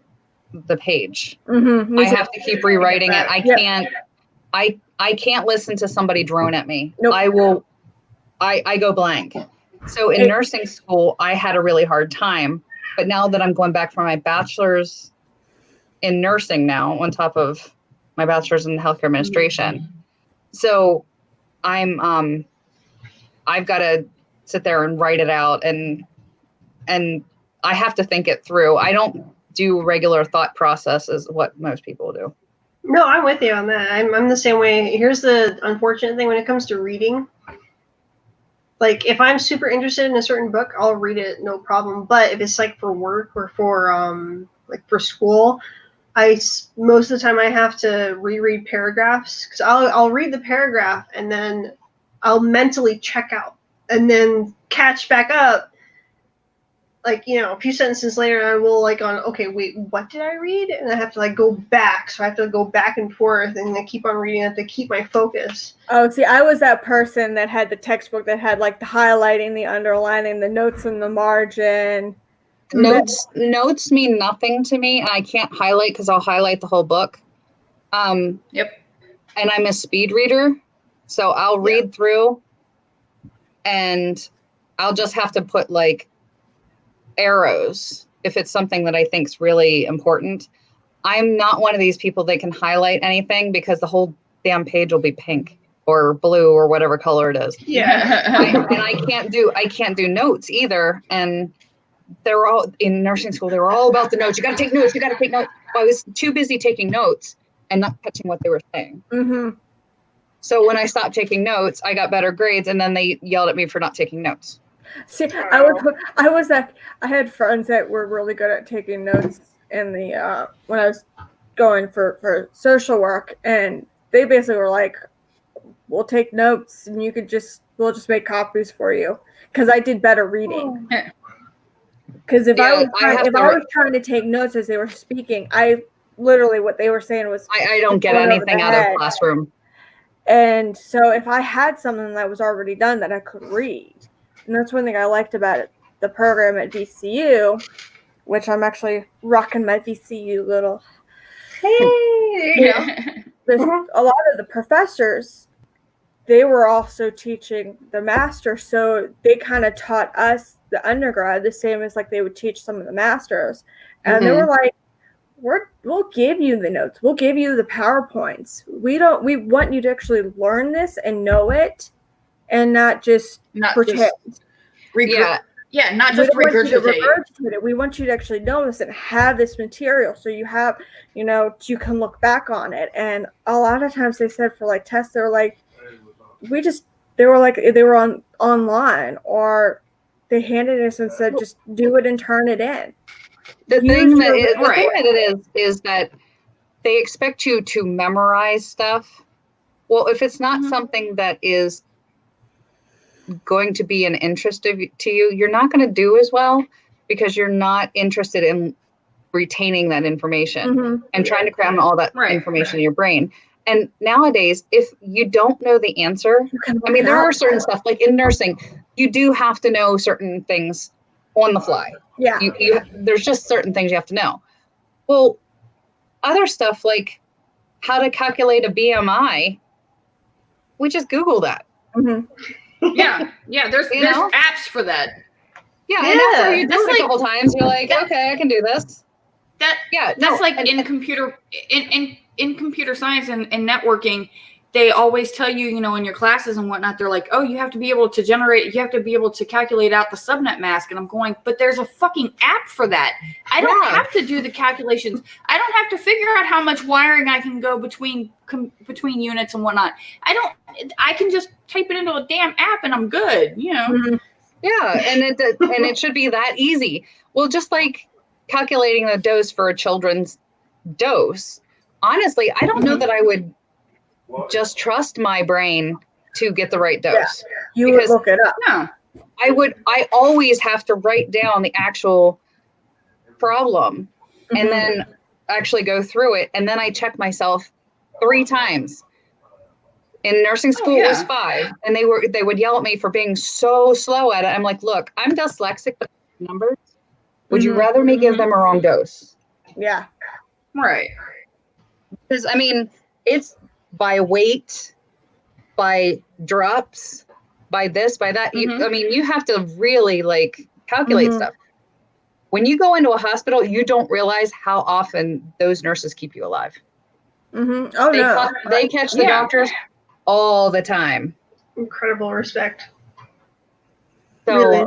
the page. Mm-hmm. I have to keep rewriting it. I can't listen to somebody drone at me. Nope. I go blank. So in nursing school, I had a really hard time. But now that I'm going back for my bachelor's in nursing now, on top of my bachelor's in healthcare administration. So I've got to sit there and write it out, and I have to think it through. I don't do regular thought process as what most people do. No, I'm with you on that. I'm the same way. Here's the unfortunate thing when it comes to reading. Like, if I'm super interested in a certain book, I'll read it, no problem. But if it's like for work or for for school, most of the time I have to reread paragraphs because I'll read the paragraph and then I'll mentally check out and then catch back up. Like, a few sentences later, I will okay, wait, what did I read? And I have to go back. So I have to go back and forth and then keep on reading it to keep my focus. Oh, see, I was that person that had the textbook that had the highlighting, the underlining, the notes in the margin. Notes mean nothing to me. I can't highlight because I'll highlight the whole book. Yep. And I'm a speed reader. So I'll read through and I'll just have to put arrows if it's something that I think is really important. I'm not one of these people that can highlight anything because the whole damn page will be pink or blue or whatever color it is. Yeah. And I can't do notes either. And they were all in nursing school. They were all about the notes. You got to take notes. You got to take notes. Well, I was too busy taking notes and not catching what they were saying. Mm-hmm. So when I stopped taking notes, I got better grades, and then they yelled at me for not taking notes. See, I had friends that were really good at taking notes in the when I was going for social work, and they basically were like, "We'll take notes, and we'll just make copies for you," because I did better reading. Because if I was trying to take notes as they were speaking, I literally what they were saying was I don't get anything out of classroom. And so if I had something that was already done that I could read. And that's one thing I liked about it, the program at VCU, which I'm actually rocking my VCU little. Hey, a lot of the professors, they were also teaching the master, so they kind of taught us the undergrad the same as they would teach some of the masters, and they were like, "We'll give you the notes, we'll give you the PowerPoints. We want you to actually learn this and know it." And not just pretend. Not just regurgitate it. We want you to actually know this and have this material so you have, you can look back on it. And a lot of times they said for tests, they were like, they were on online, or they handed us and said, just do it and turn it in. The thing that it is that they expect you to memorize stuff. Well, if it's not something that is going to be an interest to you, you're not going to do as well because you're not interested in retaining that information and trying to cram all that information in your brain. And nowadays, if you don't know the answer, there are certain stuff in nursing, you do have to know certain things on the fly. Yeah. There's just certain things you have to know. Well, other stuff like how to calculate a BMI, we just Google that. Mm-hmm. Yeah, there's apps for that. Yeah, and after you do it a couple times, you're like, okay, I can do this. That's in computer in computer science and networking. they always tell you, you know, in your classes and whatnot, they're like, oh, you have to be able to calculate out the subnet mask. And I'm going, but there's a fucking app for that. I don't have to do the calculations. I don't have to figure out how much wiring I can go between units and whatnot. I can just type it into a damn app and I'm good, you know? Mhm. Yeah. And it should be that easy. Well, just like calculating the dose for a children's dose. Honestly, I don't know that I would just trust my brain to get the right dose. You would look it up. No. I always have to write down the actual problem and then actually go through it. And then I check myself 3 times. In nursing school it was 5. And they would yell at me for being so slow at it. I'm like, look, I'm dyslexic with numbers. Would you rather me give them a wrong dose? Yeah. Right. Because I mean, it's by weight, by drops, by this, by that. I mean, you have to really like calculate stuff. When you go into a hospital, you don't realize how often those nurses keep you alive. Oh, They catch the doctors all the time. Incredible respect. So, Really?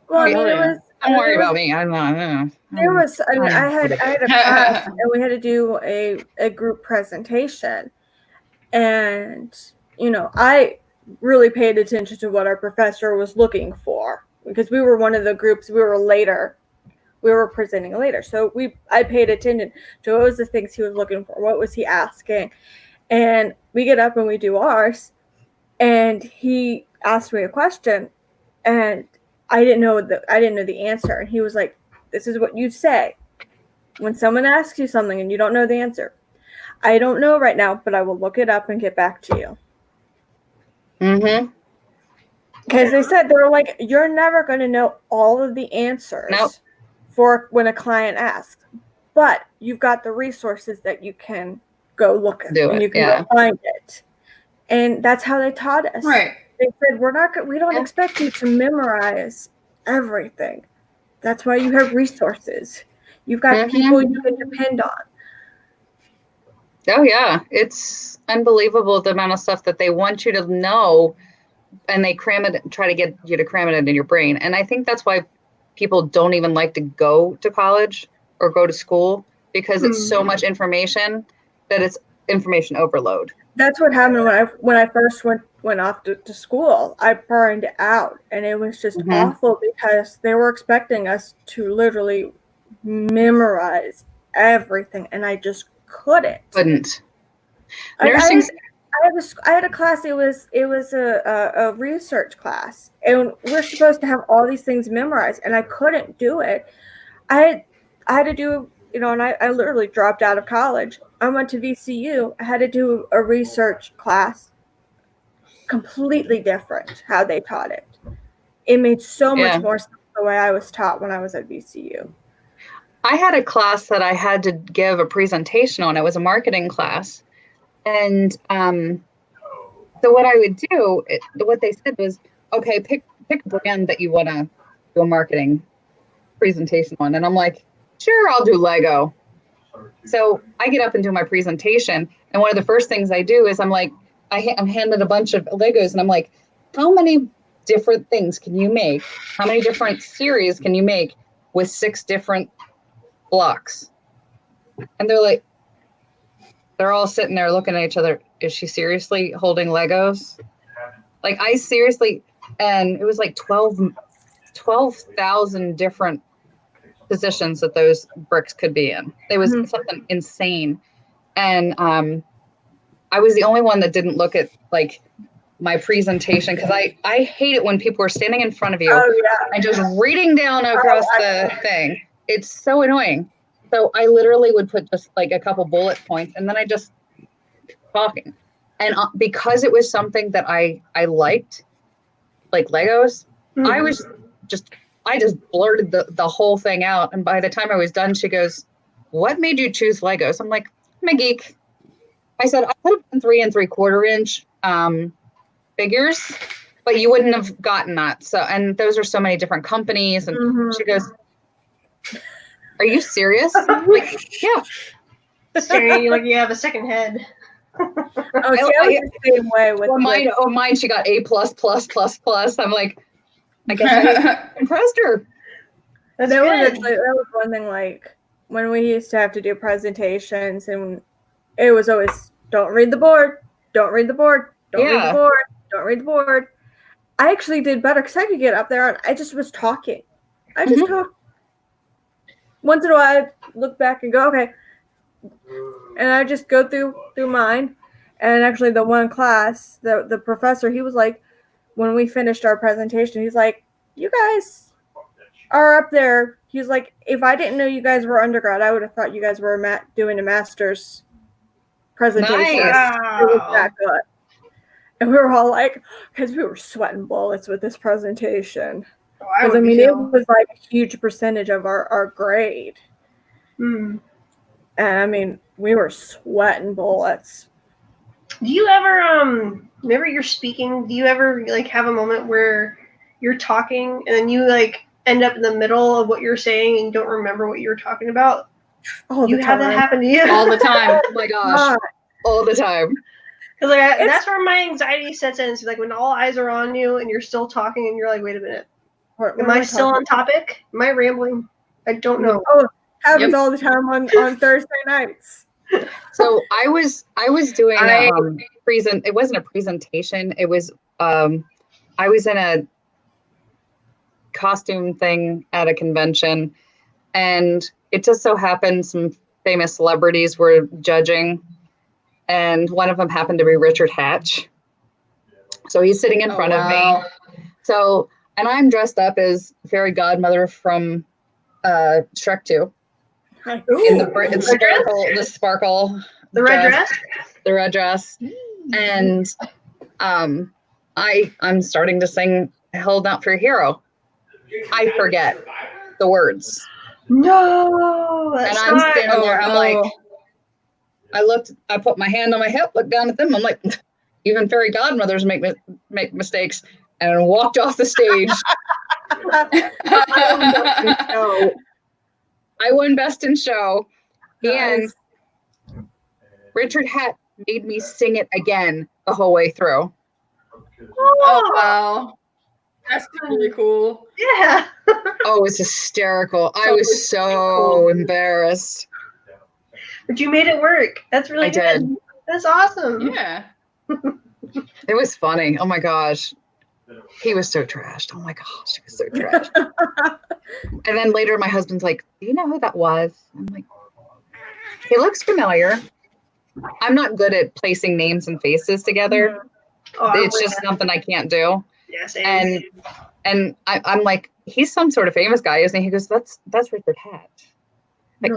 Well, I mean, it was. don't worry about me. I'm not. There was. I mean, I had a class, and we had to do a group presentation, and you know, I really paid attention to what our professor was looking for because we were one of the groups. We were later. We were presenting later, so I paid attention to what was the things he was looking for. What was he asking? And we get up and we do ours, and he asked me a question, and I didn't know the answer. And he was like, "This is what you say when someone asks you something and you don't know the answer. I don't know right now, but I will look it up and get back to you." Because they said, they were like, "You're never going to know all of the answers for when a client asks, but you've got the resources that you can go look at and you can go find it." And that's how they taught us. Right. They said, we don't expect you to memorize everything. That's why you have resources. You've got people you can depend on. Oh yeah, it's unbelievable the amount of stuff that they want you to know, and they try to get you to cram it into your brain. And I think that's why people don't even like to go to college or go to school, because it's so much information that it's information overload. That's what happened when I first went off to school. I burned out, and it was just awful because they were expecting us to literally memorize everything, and I just couldn't. Nursing. I had a class. It was a research class, and we're supposed to have all these things memorized, and I couldn't do it. I had to do, you know, and I literally dropped out of college. I went to VCU. I had to do a research class, completely different how they taught it. It made so much more sense the way I was taught when I was at VCU. I had a class that I had to give a presentation on. It was a marketing class. And so what I would do, what they said was, okay, pick a brand that you want to do a marketing presentation on. And I'm like, sure, I'll do Lego. So I get up and do my presentation. And one of the first things I do is I'm like, I'm handed a bunch of Legos, and I'm like, how many different things can you make? How many different series can you make with 6 different blocks? And they're all sitting there looking at each other. Is she seriously holding Legos? Like, I seriously, and it was like 12,000 different positions that those bricks could be in. It was something insane. And I was the only one that didn't look at like my presentation, because I hate it when people are standing in front of you and just reading down across the thing. It's so annoying. So I literally would put just like a couple bullet points, and then I just talking. And because it was something that I liked, like Legos, I just blurted the whole thing out. And by the time I was done, she goes, "What made you choose Legos?" I'm like, "I'm a geek." I said, "I could have done 3 3/4 inch figures, but you wouldn't have gotten that." So, and those are so many different companies. And she goes, "Are you serious?" I'm like, yeah. Staring at you like you have a second head. Oh, see, I was the same way with Mine, she got A+++++. I'm like, I guess I impressed her. That's that was good. actually that was one thing, like when we used to have to do presentations, and it was always don't read the board, don't read the board, don't read the board, don't read the board. I actually did better because I could get up there and I just was talking. I just talked. Once in a while, I look back and go, okay, and I just go through mine. And actually, the one class, the professor, he was like, when we finished our presentation, he's like, you guys are up there. He's like, if I didn't know you guys were undergrad, I would have thought you guys were doing a master's presentation. Nice. It was that good. And we were all like, because we were sweating bullets with this presentation. Because, I mean, it was like a huge percentage of our grade. Mm. And, I mean, we were sweating bullets. Do you ever, whenever you're speaking, do you ever, like, have a moment where you're talking and then you, like, end up in the middle of what you're saying and you don't remember what you were talking about? All you the have time. that happen to you? All the time. Oh my gosh. All the time. Because like, that's where my anxiety sets in. So, like, when all eyes are on you and you're still talking and you're like, wait a minute. Am I still on topic? Am I rambling? I don't know. Oh, it happens all the time on Thursday nights. So I was doing it wasn't a presentation. It was I was in a costume thing at a convention, and it just so happened some famous celebrities were judging, and one of them happened to be Richard Hatch. So he's sitting in front of me. So, and I'm dressed up as fairy godmother from Shrek 2. In the sparkle, the red dress, the red dress, and I'm starting to sing "Held Out for a Hero." I forget the words. No, that's and I'm standing there. I'm like, I put my hand on my hip, looked down at them. I'm like, even fairy godmothers make mistakes, and walked off the stage. I won Best in Show, and Richard Hatch made me sing it again the whole way through. Oh, wow. That's really cool. Yeah. Oh, it's hysterical. I was so embarrassed. But you made it work. That's really good. Did. That's awesome. Yeah. It was funny. Oh my gosh. He was so trashed. Oh my gosh, he was so trashed. And then later my husband's like, do you know who that was? I'm like, he looks familiar. I'm not good at placing names and faces together. Oh, it's just something I can't do. Yes. And I'm like, he's some sort of famous guy, isn't he? He goes, that's Richard Hatch. Like,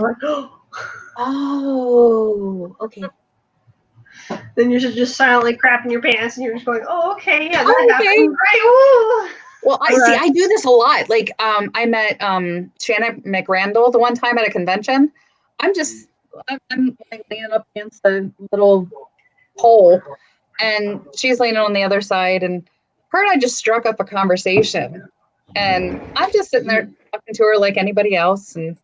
oh, okay. Then you're just silently crapping your pants, and you're just going, "Oh, okay, yeah, that happened. Great, woo." Well, I do this a lot. Like, I met Shannon McRandall the one time at a convention. I'm like leaning up against a little pole, and she's leaning on the other side, and her and I just struck up a conversation, and I'm just sitting there talking to her like anybody else, and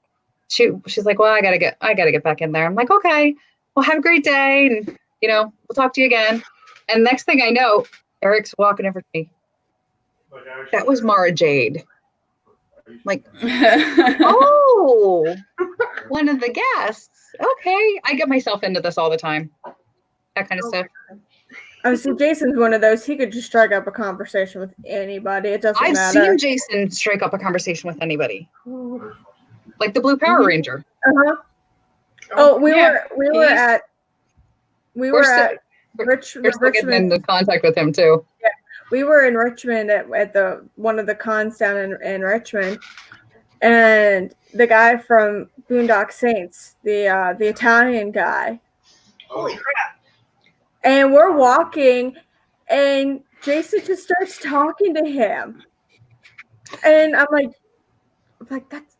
she's like, "Well, I gotta get back in there." I'm like, "Okay, well, have a great day, and we'll talk to you again." And next thing I know, Eric's walking over to me. That was Mara Jade. Like, oh, one of the guests. Okay, I get myself into this all the time. That kind of stuff. Oh, so Jason's one of those. He could just strike up a conversation with anybody. It doesn't matter. I've seen Jason strike up a conversation with anybody, like the Blue Power Ranger. Uh-huh. Oh, we were at Richmond. We're still getting into contact with him too. Yeah, we were in Richmond at one of the cons down in Richmond, and the guy from Boondock Saints, the Italian guy. Holy crap! And we're walking, and Jason just starts talking to him, and I'm like that's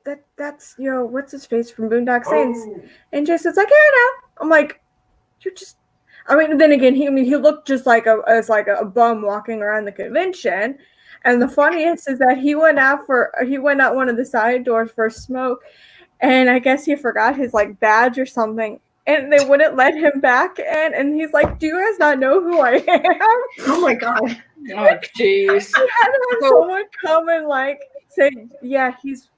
what's his face from Boondock Saints, and Jason's like, yeah, no. I'm like, you're just. I mean, then again, he looked just like a bum walking around the convention, and the funniest is that he went out one of the side doors for a smoke, and I guess he forgot his like badge or something, and they wouldn't let him back in. And he's like, "Do you guys not know who I am?" Oh my god. Oh, jeez. I had to have someone come and like say, "Yeah, he's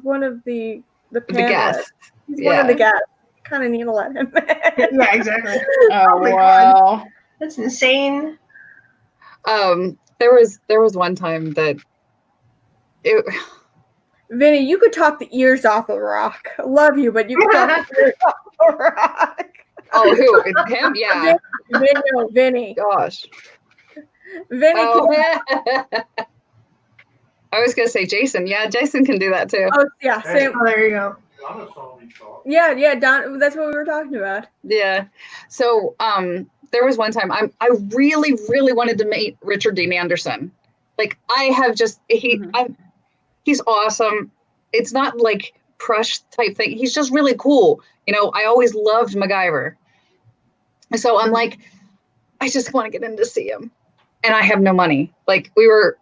one of the panelists. guests. He's one of the Yeah. guests. Kind of need to let him in." Yeah, exactly. Oh, my wow. That's insane. There was one time that it Vinny, you could talk the ears off of Rock. Love you, but you could talk the ears off of Rock. oh who it's him? Yeah. Vinny. Gosh. Vinny Oh, can, I was gonna say Jason. Yeah, Jason can do that too. oh yeah, same. Oh, there you go. Donna saw me talk. Yeah, Don, that's what we were talking about. Yeah. So there was one time I really, really wanted to meet Richard Dean Anderson. Like I have just he's awesome. It's not like crush type thing. He's just really cool. You know, I always loved MacGyver. So I'm like, I just want to get in to see him. And I have no money. Like we were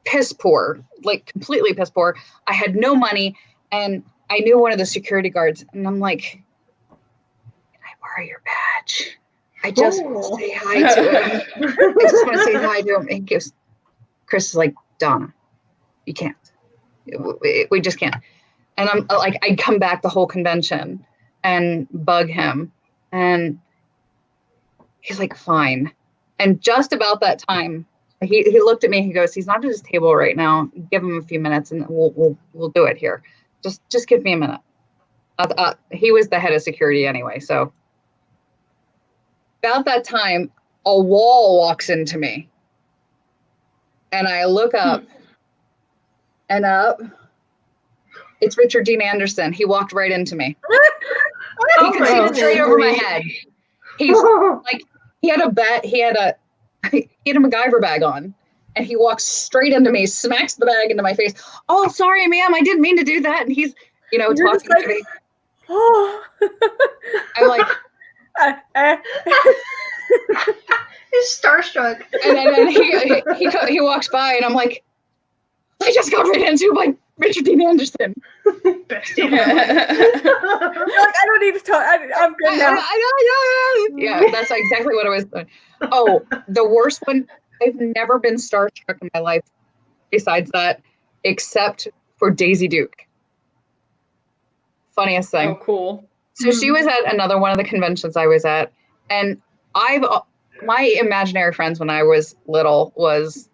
piss poor, like completely piss poor. I had no money and I knew one of the security guards and I'm like, can I borrow your badge? I just want to say hi to him. I just want to say hi to him. And Chris is like, Donna, you can't. We just can't. And I'm like, I'd come back the whole convention and bug him. And he's like, fine. And just about that time, he looked at me. He goes, he's not at his table right now. Give him a few minutes, and we'll do it here. Just give me a minute. He was the head of security anyway. So about that time, a wall walks into me, and I look up, and up. It's Richard Dean Anderson. He walked right into me. He could see straight over my head. He's like, he had a MacGyver bag on, and he walks straight into me, smacks the bag into my face. Oh, sorry, ma'am, I didn't mean to do that. And he's, talking to me. Oh. I'm like, He's starstruck. and then he walks by, and I'm like, I just got right into by Richard Dean Anderson. Best You're like, I don't need to talk. I'm good now. Yeah, that's exactly what I was doing. Oh, the worst one. I've never been starstruck in my life besides that, except for Daisy Duke. Funniest thing. Oh, cool. So she was at another one of the conventions I was at, and my imaginary friends when I was little was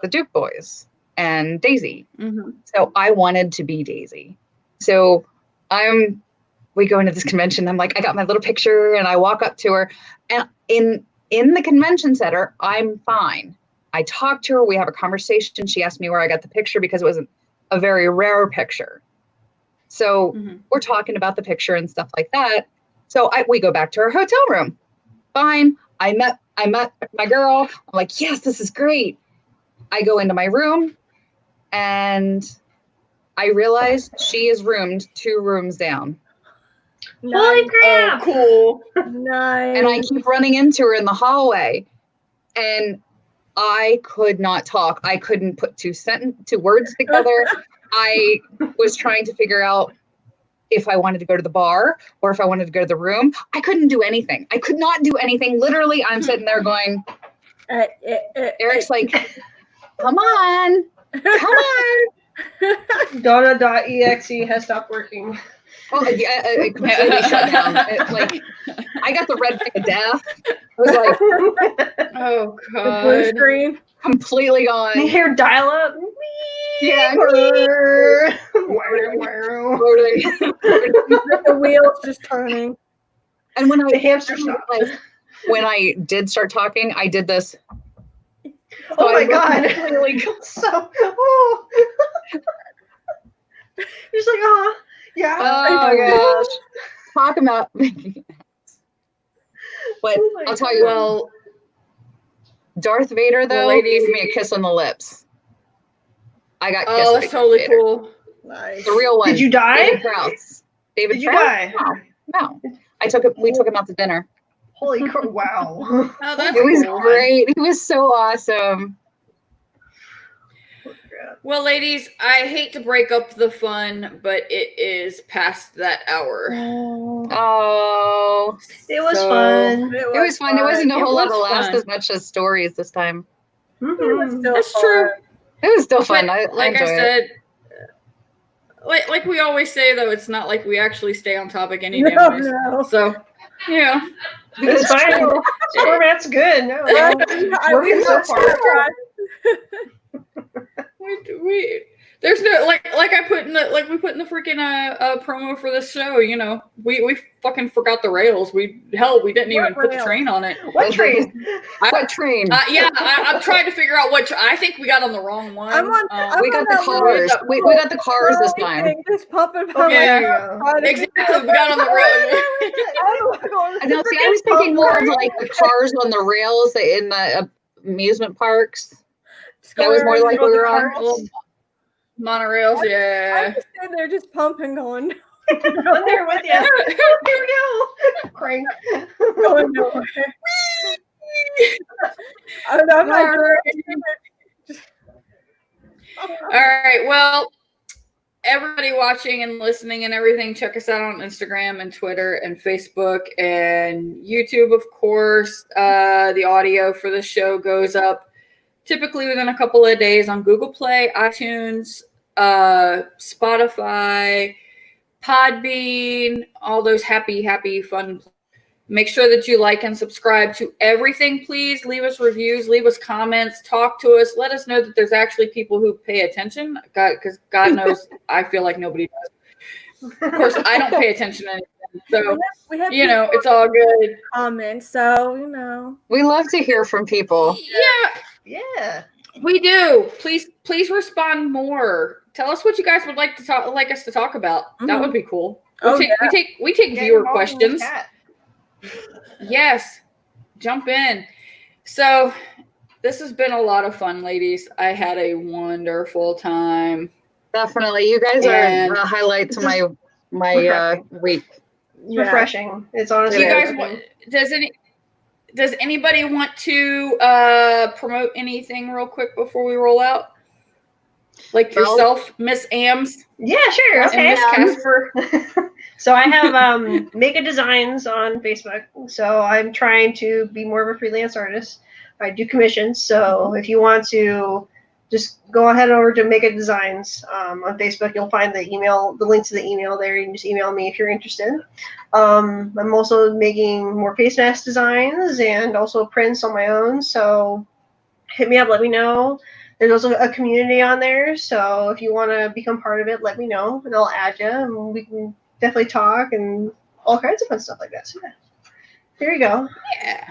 the Duke boys and Daisy. Mm-hmm. So I wanted to be Daisy. So we go into this convention. I'm like, I got my little picture, and I walk up to her, and in the convention center, I'm fine. I talk to her. We have a conversation. She asked me where I got the picture because it was a very rare picture. So we're talking about the picture and stuff like that. So we go back to our hotel room. Fine. I met my girl. I'm like, yes, this is great. I go into my room, and I realize she is roomed 2 rooms down. Holy crap! Oh, cool. Nice. And I keep running into her in the hallway, and I could not talk. I couldn't put 2 words together. I was trying to figure out if I wanted to go to the bar or if I wanted to go to the room. I couldn't do anything. I could not do anything. Literally, I'm sitting there going, Eric's like, come on. Donna.exe has stopped working. Oh, it completely shut down. I got the red ring of death. I was like, Oh, The blue God. screen. completely gone. You hear dial up. Yeah. The wheels just turning. And when The hamster shop. when I did start talking, I did this. Oh my I god. really So, oh. He's like, oh, yeah. Oh my gosh. Talk about But Oh my I'll tell you, Well, Darth Vader though ladies- gave me a kiss on the lips. I got kissed. oh, by that's Darth totally Vader. cool. Nice. The real one. Did you die? David Krauss. David Did you Krauss? die? No. We took him out to dinner. Holy crap. Wow. Oh, that's It was cool. great. He was so awesome. forgot. Well, ladies, I hate to break up the fun, but it is past that hour. Oh, It was So- fun. it was fun. It wasn't a It whole lot was of laughs fun. as much as stories this time. It was Mhm. still That's fun. true. It was still fun. But I like I enjoy it. said, like we always say, though, it's not like we actually stay on topic any No, damn ways. no. So, yeah. It's fine. Format's good. No, Right? it's working so far. We there's no like I put in the we put in the freaking promo for this show. You know, we fucking forgot the rails. We didn't even put the rails? train on it. What train? What train? Yeah, I'm trying to figure out what I think we got on the wrong one. I'm on We got the that little cars. We got the cars this trolley time. thing, just pumping. Okay, Yeah. there you go. Exactly, we got on the road. I know. See, I was thinking more of like the cars on the rails in the amusement parks. That was more like we were on. Little monorails, I'm yeah. just sitting there just pumping, going, I'm there with you. Here we go. Crank. going nowhere. I'm not All right. Well, everybody watching and listening and everything, check us out on Instagram and Twitter and Facebook and YouTube, of course. The audio for the show goes up typically within a couple of days on Google Play, iTunes, Spotify, Podbean, all those happy, fun. Make sure that you like and subscribe to everything, please. Leave us reviews, leave us comments, talk to us. Let us know that there's actually people who pay attention, because God knows I feel like nobody does. Of course, I don't pay attention to anything. So, we have you know, people it's all good. comments, so you know. We love to hear from people. Yeah. We do. Please respond more. Tell us what you guys would like us to talk about. That would be cool. We take Get viewer involved in the questions. chat. Yes. Jump in. So this has been a lot of fun, ladies. I had a wonderful time. Definitely, you guys And are a highlight to my week. It's refreshing. It's honestly. Do you guys refreshing. does anybody want to promote anything real quick before we roll out? Like yourself, Miss Ams. Yeah, sure. And Okay. Miss Casper. So I have Mega Designs on Facebook. So I'm trying to be more of a freelance artist. I do commissions. So if you want to just go ahead over to Mega Designs on Facebook, you'll find the link to the email there. You can just email me if you're interested. I'm also making more face mask designs and also prints on my own. So hit me up, let me know. There's also a community on there. So if you want to become part of it, let me know and I'll add you and we can definitely talk and all kinds of fun stuff like that. So yeah, there you go. Yeah.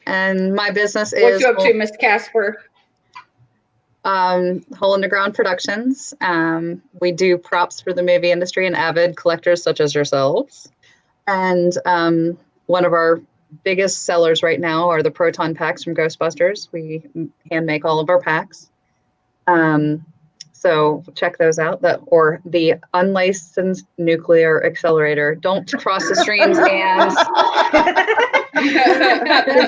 And my business is What you up to, Miss Casper? Hole in the Ground Productions. We do props for the movie industry and avid collectors such as yourselves. And one of our biggest sellers right now are the proton packs from Ghostbusters. We hand make all of our packs. So check those out. Or the unlicensed nuclear accelerator. Don't cross the streams, and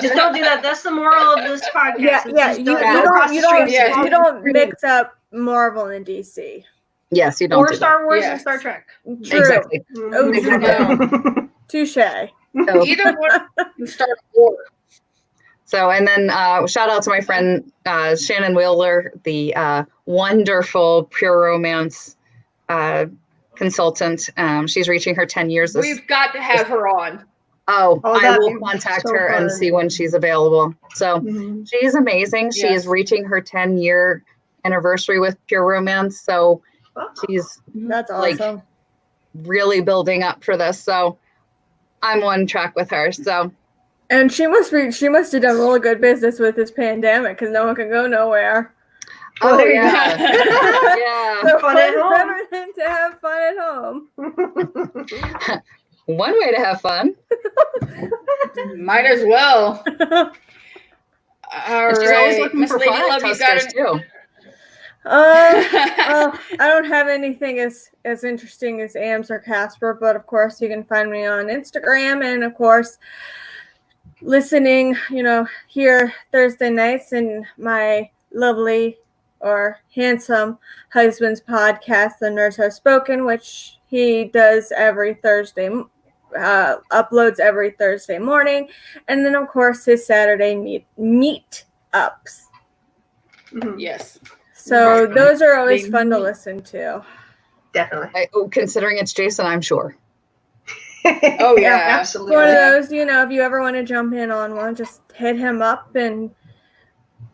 Just don't do that. That's the moral of this podcast. Yeah. You don't streams. mix up Marvel and DC. yes, you don't. Or do Star Wars Yes. and Star Trek. True. Exactly. Oh, Exactly. touche. So, Either one can start a war. So, and then shout out to my friend Shannon Wheeler, the wonderful pure romance consultant. She's reaching her 10 years. We've got to have her on. I that'd will be contact so her and fun. see when she's available. So Mhm. she's amazing. She Yes. is reaching her 10-year anniversary with pure romance. So she's That's Like- awesome. really building up for this. So I'm on track with her. So And she must have done really good business with this pandemic because no one can go nowhere. Oh, there you yeah. go. Yeah. So Fun at home. better than to have fun at home. One way to have fun. Might as well. All And she's always right, looking Miss for Lady fun Love, you got testers too. I don't have anything as interesting as Ams or Casper, but of course you can find me on Instagram and of course listening, here Thursday nights in my lovely or handsome husband's podcast, The Nerds Have Spoken, which he does every Thursday, uploads every Thursday morning. And then, of course, his Saturday meet ups. Mhm. Yes. So Right. those are always They fun to meet. listen to. Definitely. Considering it's Jason, I'm sure. Oh, yeah. Absolutely. One of those, if you ever want to jump in on one, just hit him up, and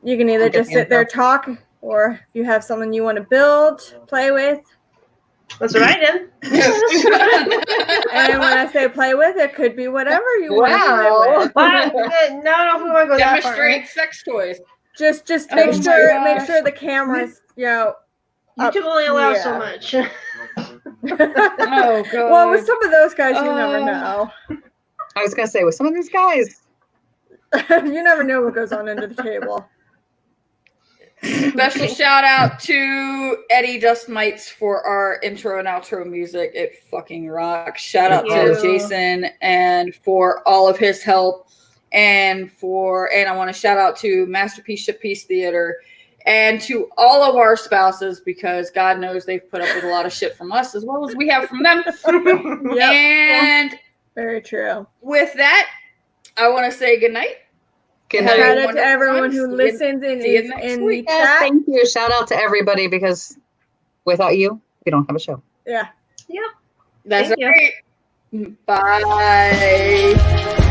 you can either I'll get just the sit there info. talk, or if you have someone you want to build, play with. That's what I did. And when I say play with, it could be whatever you want to play Wow. with. But no, if we want to go that far. Demonstrate Right? sex toys. Just Oh make my sure gosh. the camera's up YouTube only allows so here. much. Oh, God. Well, with some of those guys, you never know. I was gonna say with some of these guys. You never know what goes on under the table. Special shout out to Eddie Just Mites for our intro and outro music. It fucking rocks. Shout out Thank to you. Jason and for all of his help. And I want to shout out to Masterpiece Ship Piece Theater and to all of our spouses, because God knows they've put up with a lot of shit from us as well as we have from them. Yep. And Very true. with that, I want to say goodnight. Good Have a Shout night. out to wonderful everyone one. who See you- listens and see you is next in the week. Yes, chat. thank you. Shout out to everybody because without you, we don't have a show. Yeah. That's Thank you. right. Bye.